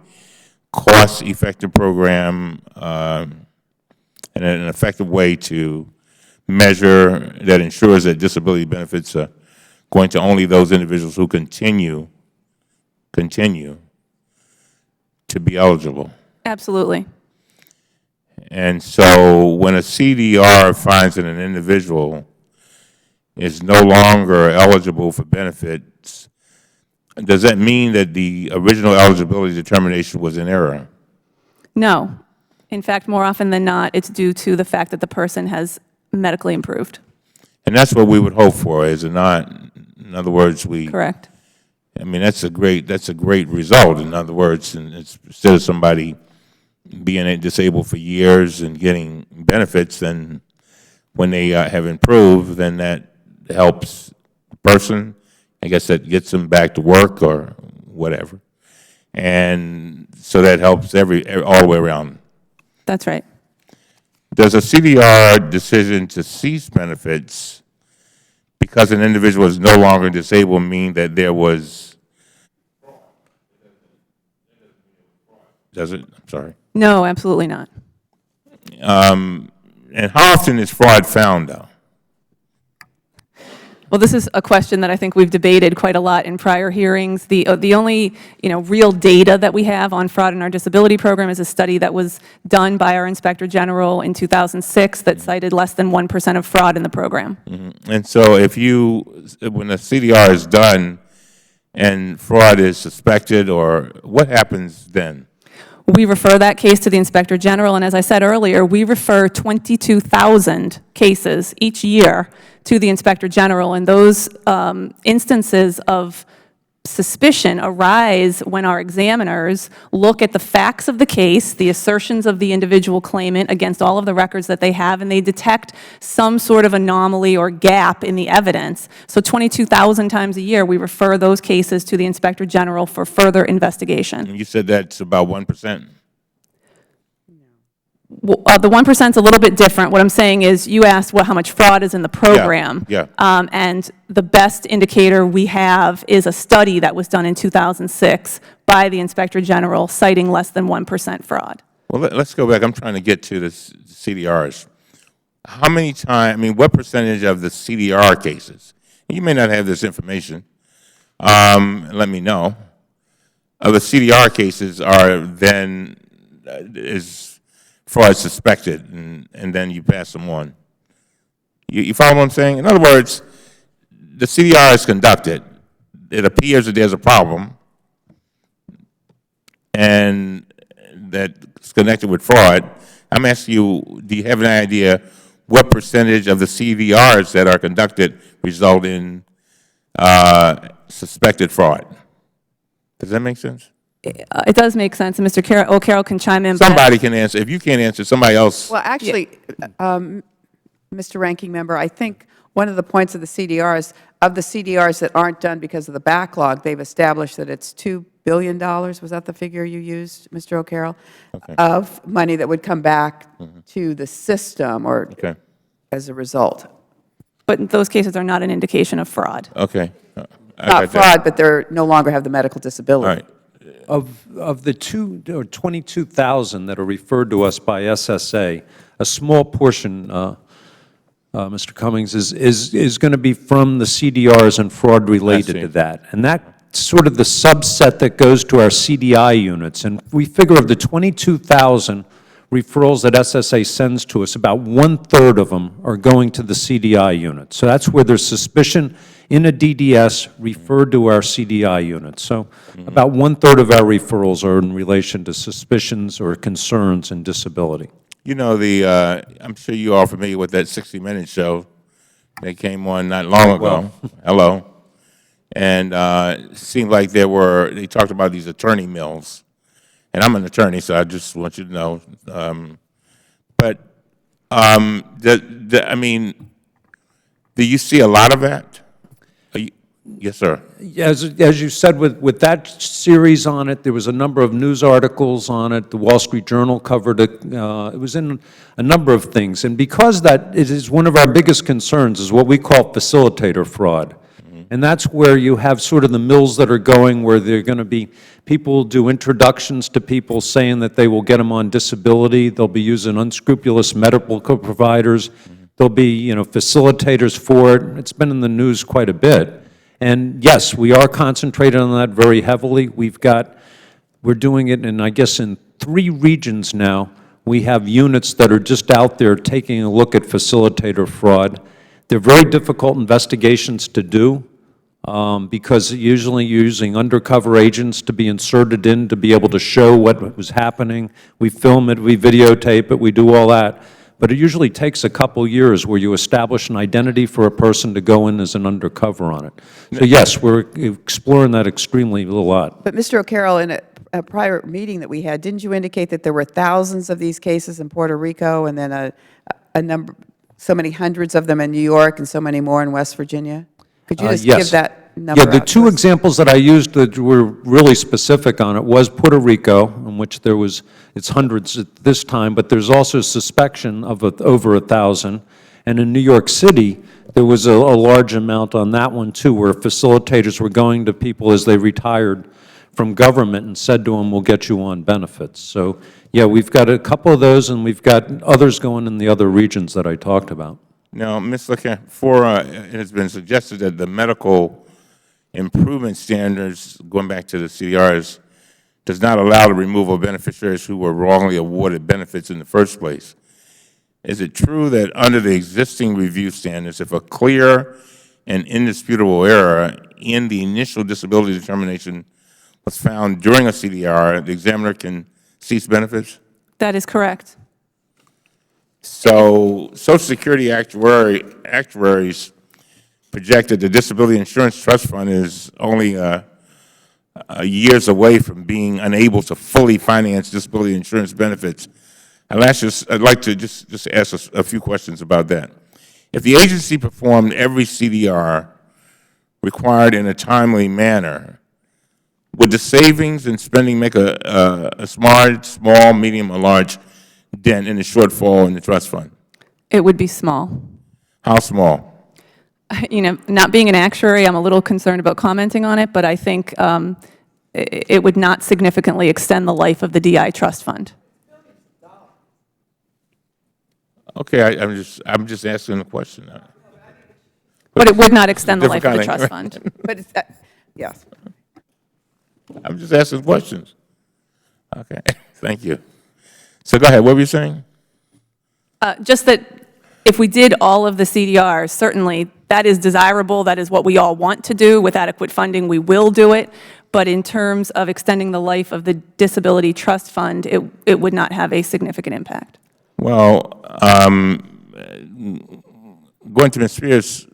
cost-effective program and an effective way to measure that ensures that disability benefits are going to only those individuals who continue to be eligible? Absolutely. And so when a CDR finds that an individual is no longer eligible for benefits, does that mean that the original eligibility determination was in error? No. In fact, more often than not, it's due to the fact that the person has medically improved. And that's what we would hope for, is it not? In other words, Correct. I mean, that's a great result. In other words, and it's, instead of somebody being disabled for years and getting benefits, then when they have improved, then that helps the person. I guess that gets them back to work or whatever. And so that helps all the way around. That's right. Does a CDR decision to cease benefits because an individual is no longer disabled mean that there was, does it? I'm sorry. No, absolutely not. And how often is fraud found, though? Well, this is a question that I think we've debated quite a lot in prior hearings. The only, real data that we have on fraud in our disability program is a study that was done by our Inspector General in 2006 that cited less than 1% of fraud in the program. Mm-hmm. And so when a CDR is done and fraud is suspected, or what happens then? We refer that case to the Inspector General, and as I said earlier, we refer 22,000 cases each year to the Inspector General, and those instances of suspicion arise when our examiners look at the facts of the case, the assertions of the individual claimant against all of the records that they have, and they detect some sort of anomaly or gap in the evidence. So 22,000 times a year, we refer those cases to the Inspector General for further investigation. And you said that's about 1%. The 1% is a little bit different. What I'm saying is, you asked how much fraud is in the program. Yeah. And the best indicator we have is a study that was done in 2006 by the Inspector General citing less than 1% fraud. Well, let's go back. I'm trying to get to the CDRs. How many times, what percentage of the CDR cases, you may not have this information, let me know, of the CDR cases are then, is fraud suspected, and then you pass them on. You follow what I'm saying? In other words, the CDR is conducted. It appears that there's a problem, and that's connected with fraud. I'm asking you, do you have an idea what percentage of the CDRs that are conducted result in suspected fraud? Does that make sense? It does make sense, and Mr. O'Carroll can chime in. Somebody can answer. If you can't answer, somebody else. Well, actually, Mr. Ranking Member, I think one of the points of the CDRs that aren't done because of the backlog, they've established that it's $2 billion, was that the figure you used, Mr. O'Carroll? Okay. Of money that would come back to the system or as a result. But those cases are not an indication of fraud. Okay. Not fraud, but they no longer have the medical disability. All right. Of the 22,000 that are referred to us by SSA, a small portion, Mr. Cummings, is going to be from the CDRs and fraud related to that. And that's sort of the subset that goes to our CDI units. And we figure of the 22,000 referrals that SSA sends to us, about 1/3 of them are going to the CDI unit. So that's where there's suspicion in a DDS referred to our CDI unit. So about 1/3 of our referrals are in relation to suspicions or concerns in disability. You know, I'm sure you are familiar with that 60 Minutes show. They came on not long ago. Hello. And it seemed like they talked about these attorney mills. And I'm an attorney, so I just want you to know. Do you see a lot of that? Yes, sir. As you said, with that series on it, there was a number of news articles on it. The Wall Street Journal covered it. It was in a number of things. And because that it is one of our biggest concerns is what we call facilitator fraud. And that's where you have sort of the mills that are going, where they're going to be, people do introductions to people saying that they will get them on disability. They'll be using unscrupulous medical providers. There'll be, facilitators for it. It's been in the news quite a bit. And yes, we are concentrated on that very heavily. We're doing it in, I guess, in 3 regions now. We have units that are just out there taking a look at facilitator fraud. They're very difficult investigations to do because usually you're using undercover agents to be inserted in to be able to show what was happening. We film it, we videotape it, we do all that. But it usually takes a couple years where you establish an identity for a person to go in as an undercover on it. So yes, we're exploring that extremely a lot. But Mr. O'Carroll, in a prior meeting that we had, didn't you indicate that there were thousands of these cases in Puerto Rico and then a number, so many hundreds of them in New York and so many more in West Virginia? Could you just Yes. give that number Yeah, the out to 2 us? examples that I used that were really specific on it was Puerto Rico, in which there was, it's hundreds at this time, but there's also suspicion of over 1,000. And in New York City, there was a large amount on that one too, where facilitators were going to people as they retired from government and said to them, we'll get you on benefits. So yeah, we've got a couple of those, and we've got others going in the other regions that I talked about. Now, Ms. LaCanfora, it has been suggested that the medical improvement standards, going back to the CDRs, does not allow the removal of beneficiaries who were wrongly awarded benefits in the first place. Is it true that under the existing review standards, if a clear and indisputable error in the initial disability determination was found during a CDR, the examiner can cease benefits? That is correct. So Social Security actuaries projected the Disability Insurance Trust Fund is only years away from being unable to fully finance disability insurance benefits. I'd like to just ask a few questions about that. If the agency performed every CDR required in a timely manner, would the savings and spending make a small, medium, or large dent in the shortfall in the trust fund? It would be small. How small? Not being an actuary, I'm a little concerned about commenting on it, but I think it would not significantly extend the life of the DI trust fund. Okay, I'm just asking a question. But it would not extend the life of the Different trust kind fund. But it's, yes. I'm just asking questions. Okay, thank you. So go ahead, what were you saying? Just that if we did all of the CDRs, certainly that is desirable, that is what we all want to do. With adequate funding, we will do it. But in terms of extending the life of the disability trust fund, it would not have a significant impact. Well, going to Ms. Spears'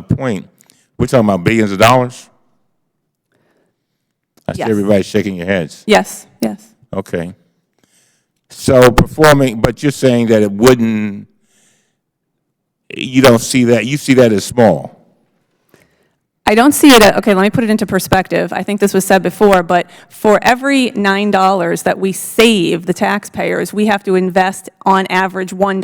point, we're talking about billions of dollars? I see Yes. everybody shaking your heads. Yes, yes. Okay. So but you're saying that it wouldn't, you don't see that, you see that as small? I don't see it, okay, let me put it into perspective. I think this was said before, but for every $9 that we save the taxpayers, we have to invest on average $1.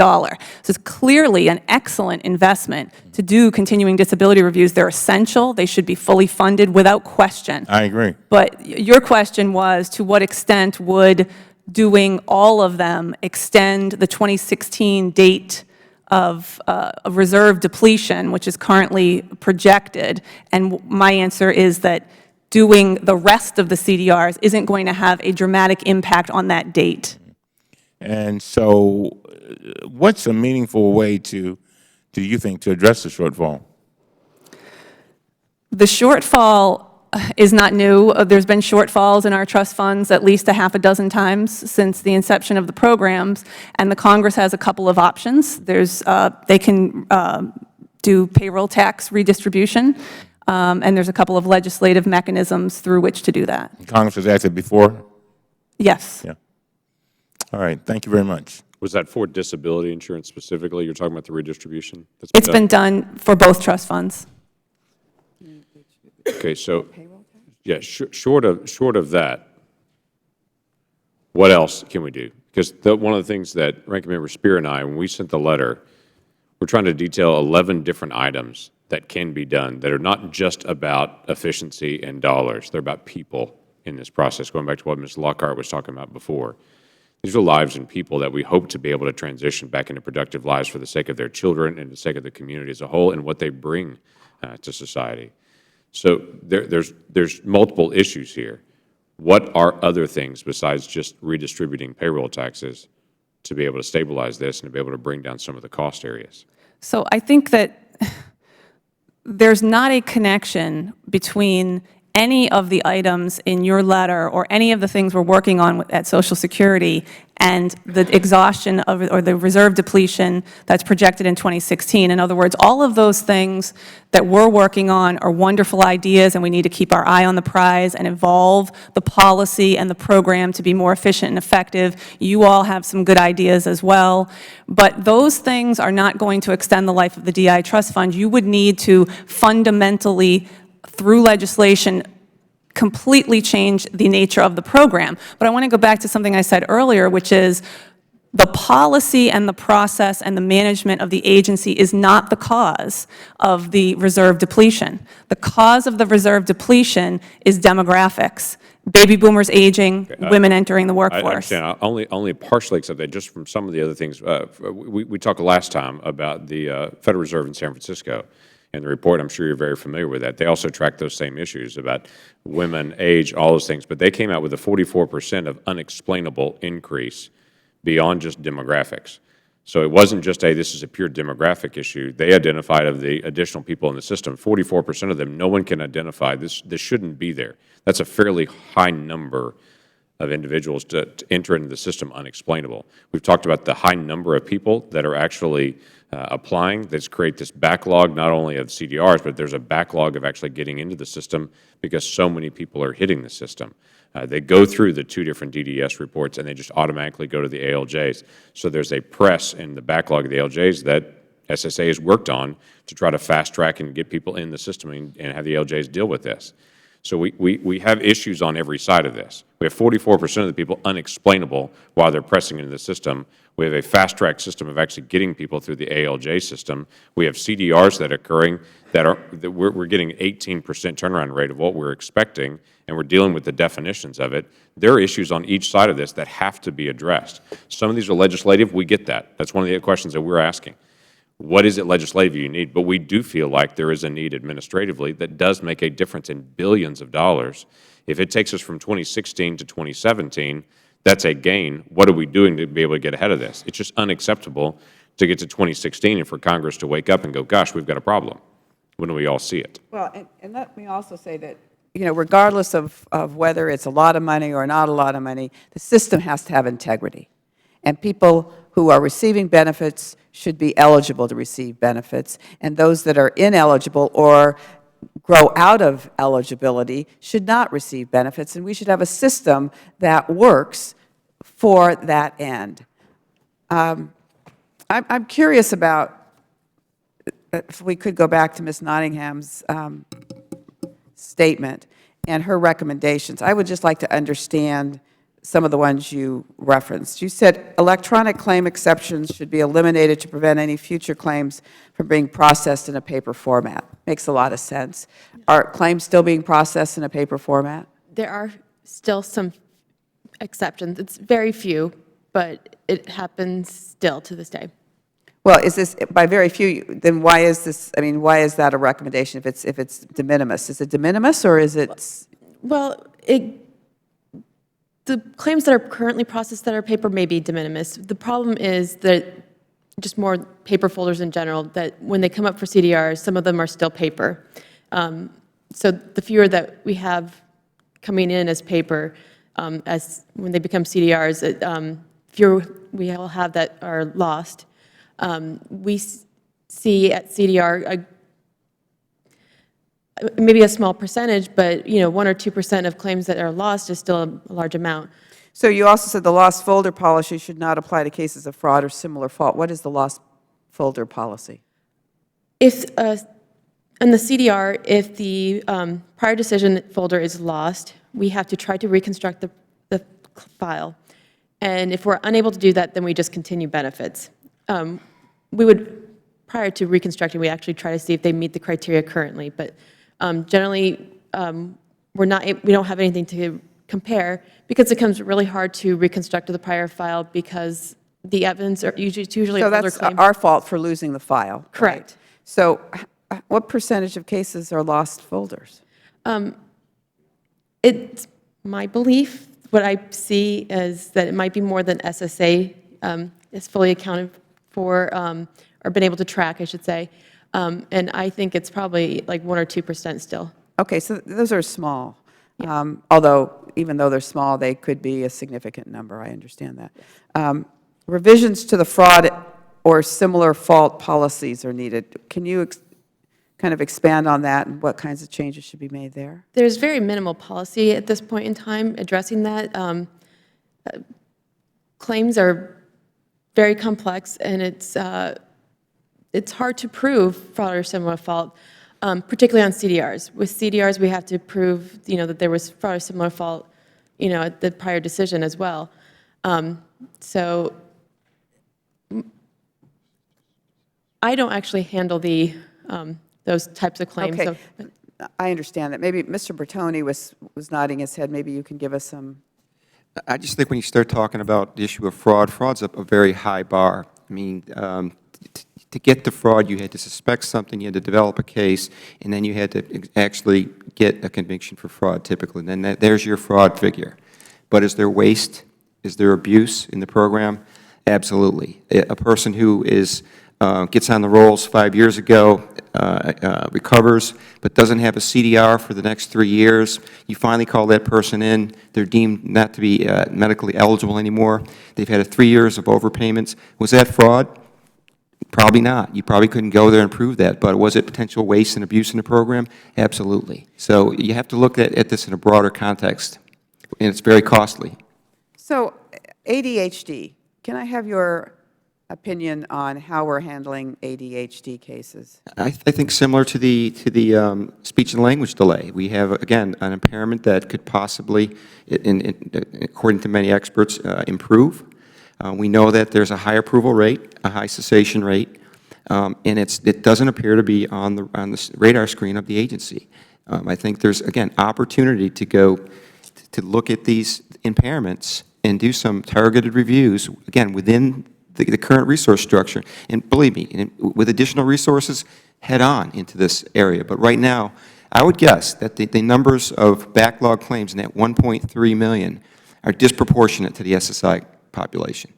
So it's clearly an excellent investment to do continuing disability reviews. They're essential. They should be fully funded without question. I agree. But your question was, to what extent would doing all of them extend the 2016 date of reserve depletion, which is currently projected? And my answer is that doing the rest of the CDRs isn't going to have a dramatic impact on that date. And so what's a meaningful way do you think, to address the shortfall? The shortfall is not new. There's been shortfalls in our trust funds at least a half a dozen times since the inception of the programs, and the Congress has a couple of options. They can do payroll tax redistribution, and there's a couple of legislative mechanisms through which to do that. Congress has acted before? Yes. Yeah. All right, thank you very much. Was that for disability insurance specifically? You're talking about the redistribution? It's been done for both trust funds. Okay, so, yeah, short of that, what else can we do? Because one of the things that Ranking Member Spear and I, when we sent the letter, we're trying to detail 11 different items that can be done that are not just about efficiency and dollars. They're about people in this process, going back to what Ms. Lockhart was talking about before. These are lives and people that we hope to be able to transition back into productive lives for the sake of their children and the sake of the community as a whole and what they bring to society. So there's multiple issues here. What are other things besides just redistributing payroll taxes to be able to stabilize this and to be able to bring down some of the cost areas? So I think that there's not a connection between any of the items in your letter or any of the things we're working on at Social Security and the exhaustion of, or the reserve depletion that's projected in 2016. In other words, all of those things that we're working on are wonderful ideas, and we need to keep our eye on the prize and evolve the policy and the program to be more efficient and effective. You all have some good ideas as well, but those things are not going to extend the life of the DI Trust Fund. You would need to fundamentally, through legislation, completely change the nature of the program. But I want to go back to something I said earlier, which is the policy and the process and the management of the agency is not the cause of the reserve depletion. The cause of the reserve depletion is demographics. Baby boomers aging, women entering the workforce. I understand. I only partially accept that, just from some of the other things. We talked last time about the Federal Reserve in San Francisco. And the report, I'm sure you're very familiar with that. They also track those same issues about women, age, all those things. But they came out with a 44% of unexplainable increase beyond just demographics. So it wasn't just, hey, this is a pure demographic issue. They identified of the additional people in the system, 44% of them, no one can identify. This shouldn't be there. That's a fairly high number of individuals to enter into the system unexplainable. We've talked about the high number of people that are actually applying that's create this backlog not only of CDRs, but there's a backlog of actually getting into the system because so many people are hitting the system. They go through the 2 different DDS reports and they just automatically go to the ALJs. So there's a press in the backlog of the ALJs that SSA has worked on to try to fast track and get people in the system and have the ALJs deal with this. So we have issues on every side of this. We have 44% of the people unexplainable while they're pressing into the system. We have a fast-track system of actually getting people through the ALJ system. We have CDRs that are occurring that we're getting 18% turnaround rate of what we're expecting, and we're dealing with the definitions of it. There are issues on each side of this that have to be addressed. Some of these are legislative. We get that. That's one of the questions that we're asking. What is it legislatively you need? But we do feel like there is a need administratively that does make a difference in billions of dollars. If it takes us from 2016 to 2017, that's a gain. What are we doing to be able to get ahead of this? It's just unacceptable to get to 2016 and for Congress to wake up and go, gosh, we've got a problem, when we all see it. Well, and let me also say that, you know, regardless of whether it's a lot of money or not a lot of money, the system has to have integrity. And people who are receiving benefits should be eligible to receive benefits, and those that are ineligible or grow out of eligibility should not receive benefits, and we should have a system that works for that end. I'm curious about, if we could go back to Ms. Nottingham's statement and her recommendations. I would just like to understand some of the ones you referenced. You said electronic claim exceptions should be eliminated to prevent any future claims from being processed in a paper format. Makes a lot of sense. Are claims still being processed in a paper format? There are still some exceptions. It's very few, but it happens still to this day. Well, is this, by very few, then why is this, I mean, why is that a recommendation if it's de minimis? Is it de minimis or is it? Well, the claims that are currently processed that are paper may be de minimis. The problem is that just more paper folders in general, that when they come up for CDRs, some of them are still paper. So the fewer that we have coming in as paper, as when they become CDRs, fewer we will have that are lost. We see at CDR maybe a small percentage, but 1 or 2% of claims that are lost is still a large amount. So you also said the lost folder policy should not apply to cases of fraud or similar fault. What is the lost folder policy? If in the CDR, if the prior decision folder is lost, we have to try to reconstruct the file. And if we're unable to do that, then we just continue benefits. We would prior to reconstructing, we actually try to see if they meet the criteria currently. But generally, we don't have anything to compare because it becomes really hard to reconstruct the prior file because the evidence are usually So older that's claim. our fault for losing the file, right? Correct. So what percentage of cases are lost folders? It's my belief, what I see is that it might be more than SSA is fully accounted for, or been able to track, I should say. And I think it's probably like 1 or 2% still. Okay, so those are small. Although, even though they're small, they could be a significant number. I understand that. Revisions to the fraud or similar fault policies are needed. Can you kind of expand on that and what kinds of changes should be made there? There's very minimal policy at this point in time addressing that. Claims are very complex, and it's hard to prove fraud or similar fault, particularly on CDRs. With CDRs, we have to prove, that there was fraud or similar fault, at the prior decision as well. So I don't actually handle those types of claims. Okay, I understand that. Maybe Mr. Bertoni was nodding his head. Maybe you can give us some. I just think when you start talking about the issue of fraud, fraud's a very high bar. I mean, to get to fraud, you had to suspect something, you had to develop a case, and then you had to actually get a conviction for fraud, typically. And then there's your fraud figure. But is there waste? Is there abuse in the program? Absolutely. A person who gets on the rolls 5 years ago, recovers, but doesn't have a CDR for the next 3 years. You finally call that person in. They're deemed not to be medically eligible anymore. They've had 3 years of overpayments. Was that fraud? Probably not. You probably couldn't go there and prove that. But was it potential waste and abuse in the program? Absolutely. So you have to look at this in a broader context, and it's very costly. So ADHD, can I have your opinion on how we're handling ADHD cases? I think similar to the speech and language delay. We have, again, an impairment that could possibly, according to many experts, improve. We know that there's a high approval rate, a high cessation rate, and it doesn't appear to be on the radar screen of the agency. I think there's, again, opportunity to look at these impairments and do some targeted reviews, again, within the current resource structure. And believe me, with additional resources, head on into this area. But right now, I would guess that the numbers of backlog claims in that 1.3 million are disproportionate to the SSI population.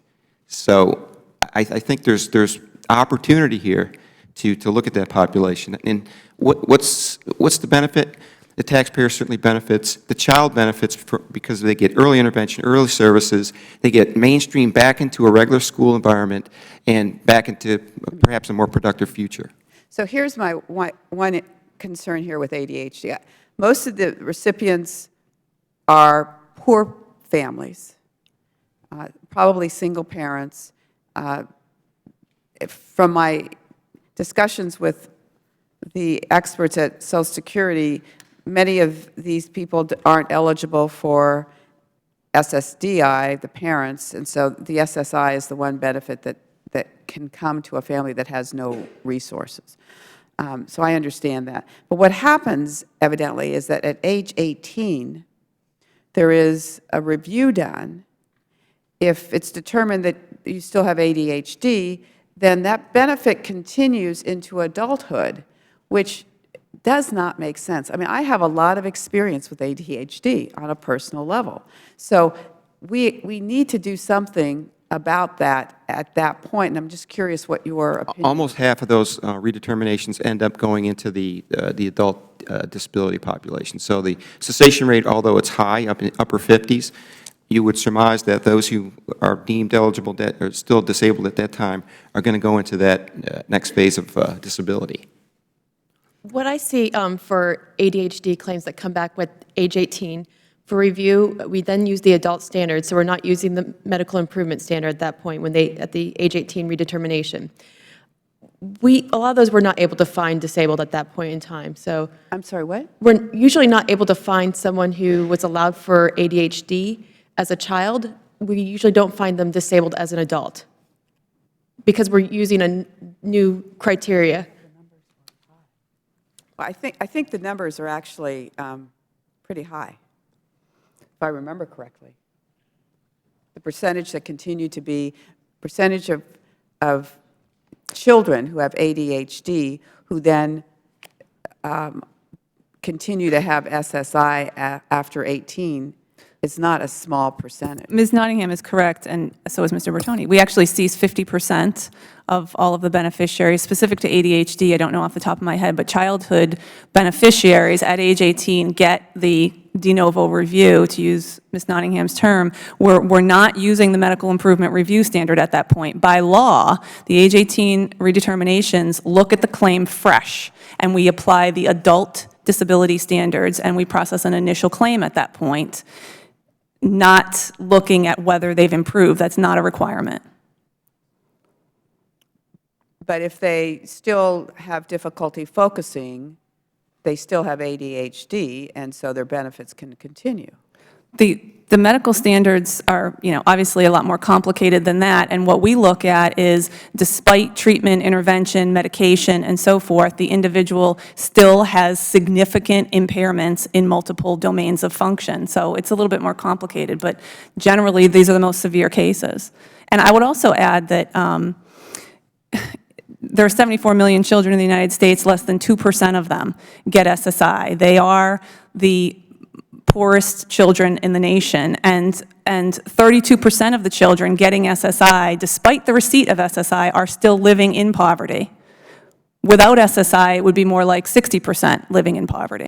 So I think there's opportunity here to look at that population. And what's the benefit? The taxpayer certainly benefits. The child benefits because they get early intervention, early services. They get mainstream back into a regular school environment and back into perhaps a more productive future. So here's my one concern here with ADHD. Most of the recipients are poor families, probably single parents. From my discussions with the experts at Social Security, many of these people aren't eligible for SSDI, the parents, and so the SSI is the one benefit that can come to a family that has no resources. So I understand that. But what happens, evidently, is that at age 18, there is a review done. If it's determined that you still have ADHD, then that benefit continues into adulthood, which does not make sense. I mean, I have a lot of experience with ADHD on a personal level. So we need to do something about that at that point, and I'm just curious what your opinion is. Almost half of those redeterminations end up going into the adult disability population. So the cessation rate, although it's high, up in upper 50s, you would surmise that those who are deemed eligible, that are still disabled at that time, are going to go into that next phase of disability. What I see for ADHD claims that come back with age 18, for review, we then use the adult standard, so we're not using the medical improvement standard at that point at the age 18 redetermination. A lot of those we're not able to find disabled at that point in time. So I'm sorry, what? We're usually not able to find someone who was allowed for ADHD as a child. We usually don't find them disabled as an adult. because we're using a new criteria. I think the numbers are actually pretty high, if I remember correctly. The percentage that continue to be, percentage of children who have ADHD who then continue to have SSI after 18 is not a small percentage. Ms. Nottingham is correct, and so is Mr. Bertoni. We actually cease 50% of all of the beneficiaries. Specific to ADHD, I don't know off the top of my head, but childhood beneficiaries at age 18 get the de novo review, to use Ms. Nottingham's term. We're not using the medical improvement review standard at that point. By law, the age 18 redeterminations look at the claim fresh, and we apply the adult disability standards, and we process an initial claim at that point, not looking at whether they've improved. That's not a requirement. But if they still have difficulty focusing, they still have ADHD, and so their benefits can continue. The medical standards are, obviously a lot more complicated than that, and what we look at is, despite treatment, intervention, medication, and so forth, the individual still has significant impairments in multiple domains of function. So it's a little bit more complicated, but generally, these are the most severe cases. And I would also add that there are 74 million children in the United States, less than 2% of them get SSI. They are the poorest children in the nation, and 32% of the children getting SSI, despite the receipt of SSI, are still living in poverty. Without SSI, it would be more like 60% living in poverty.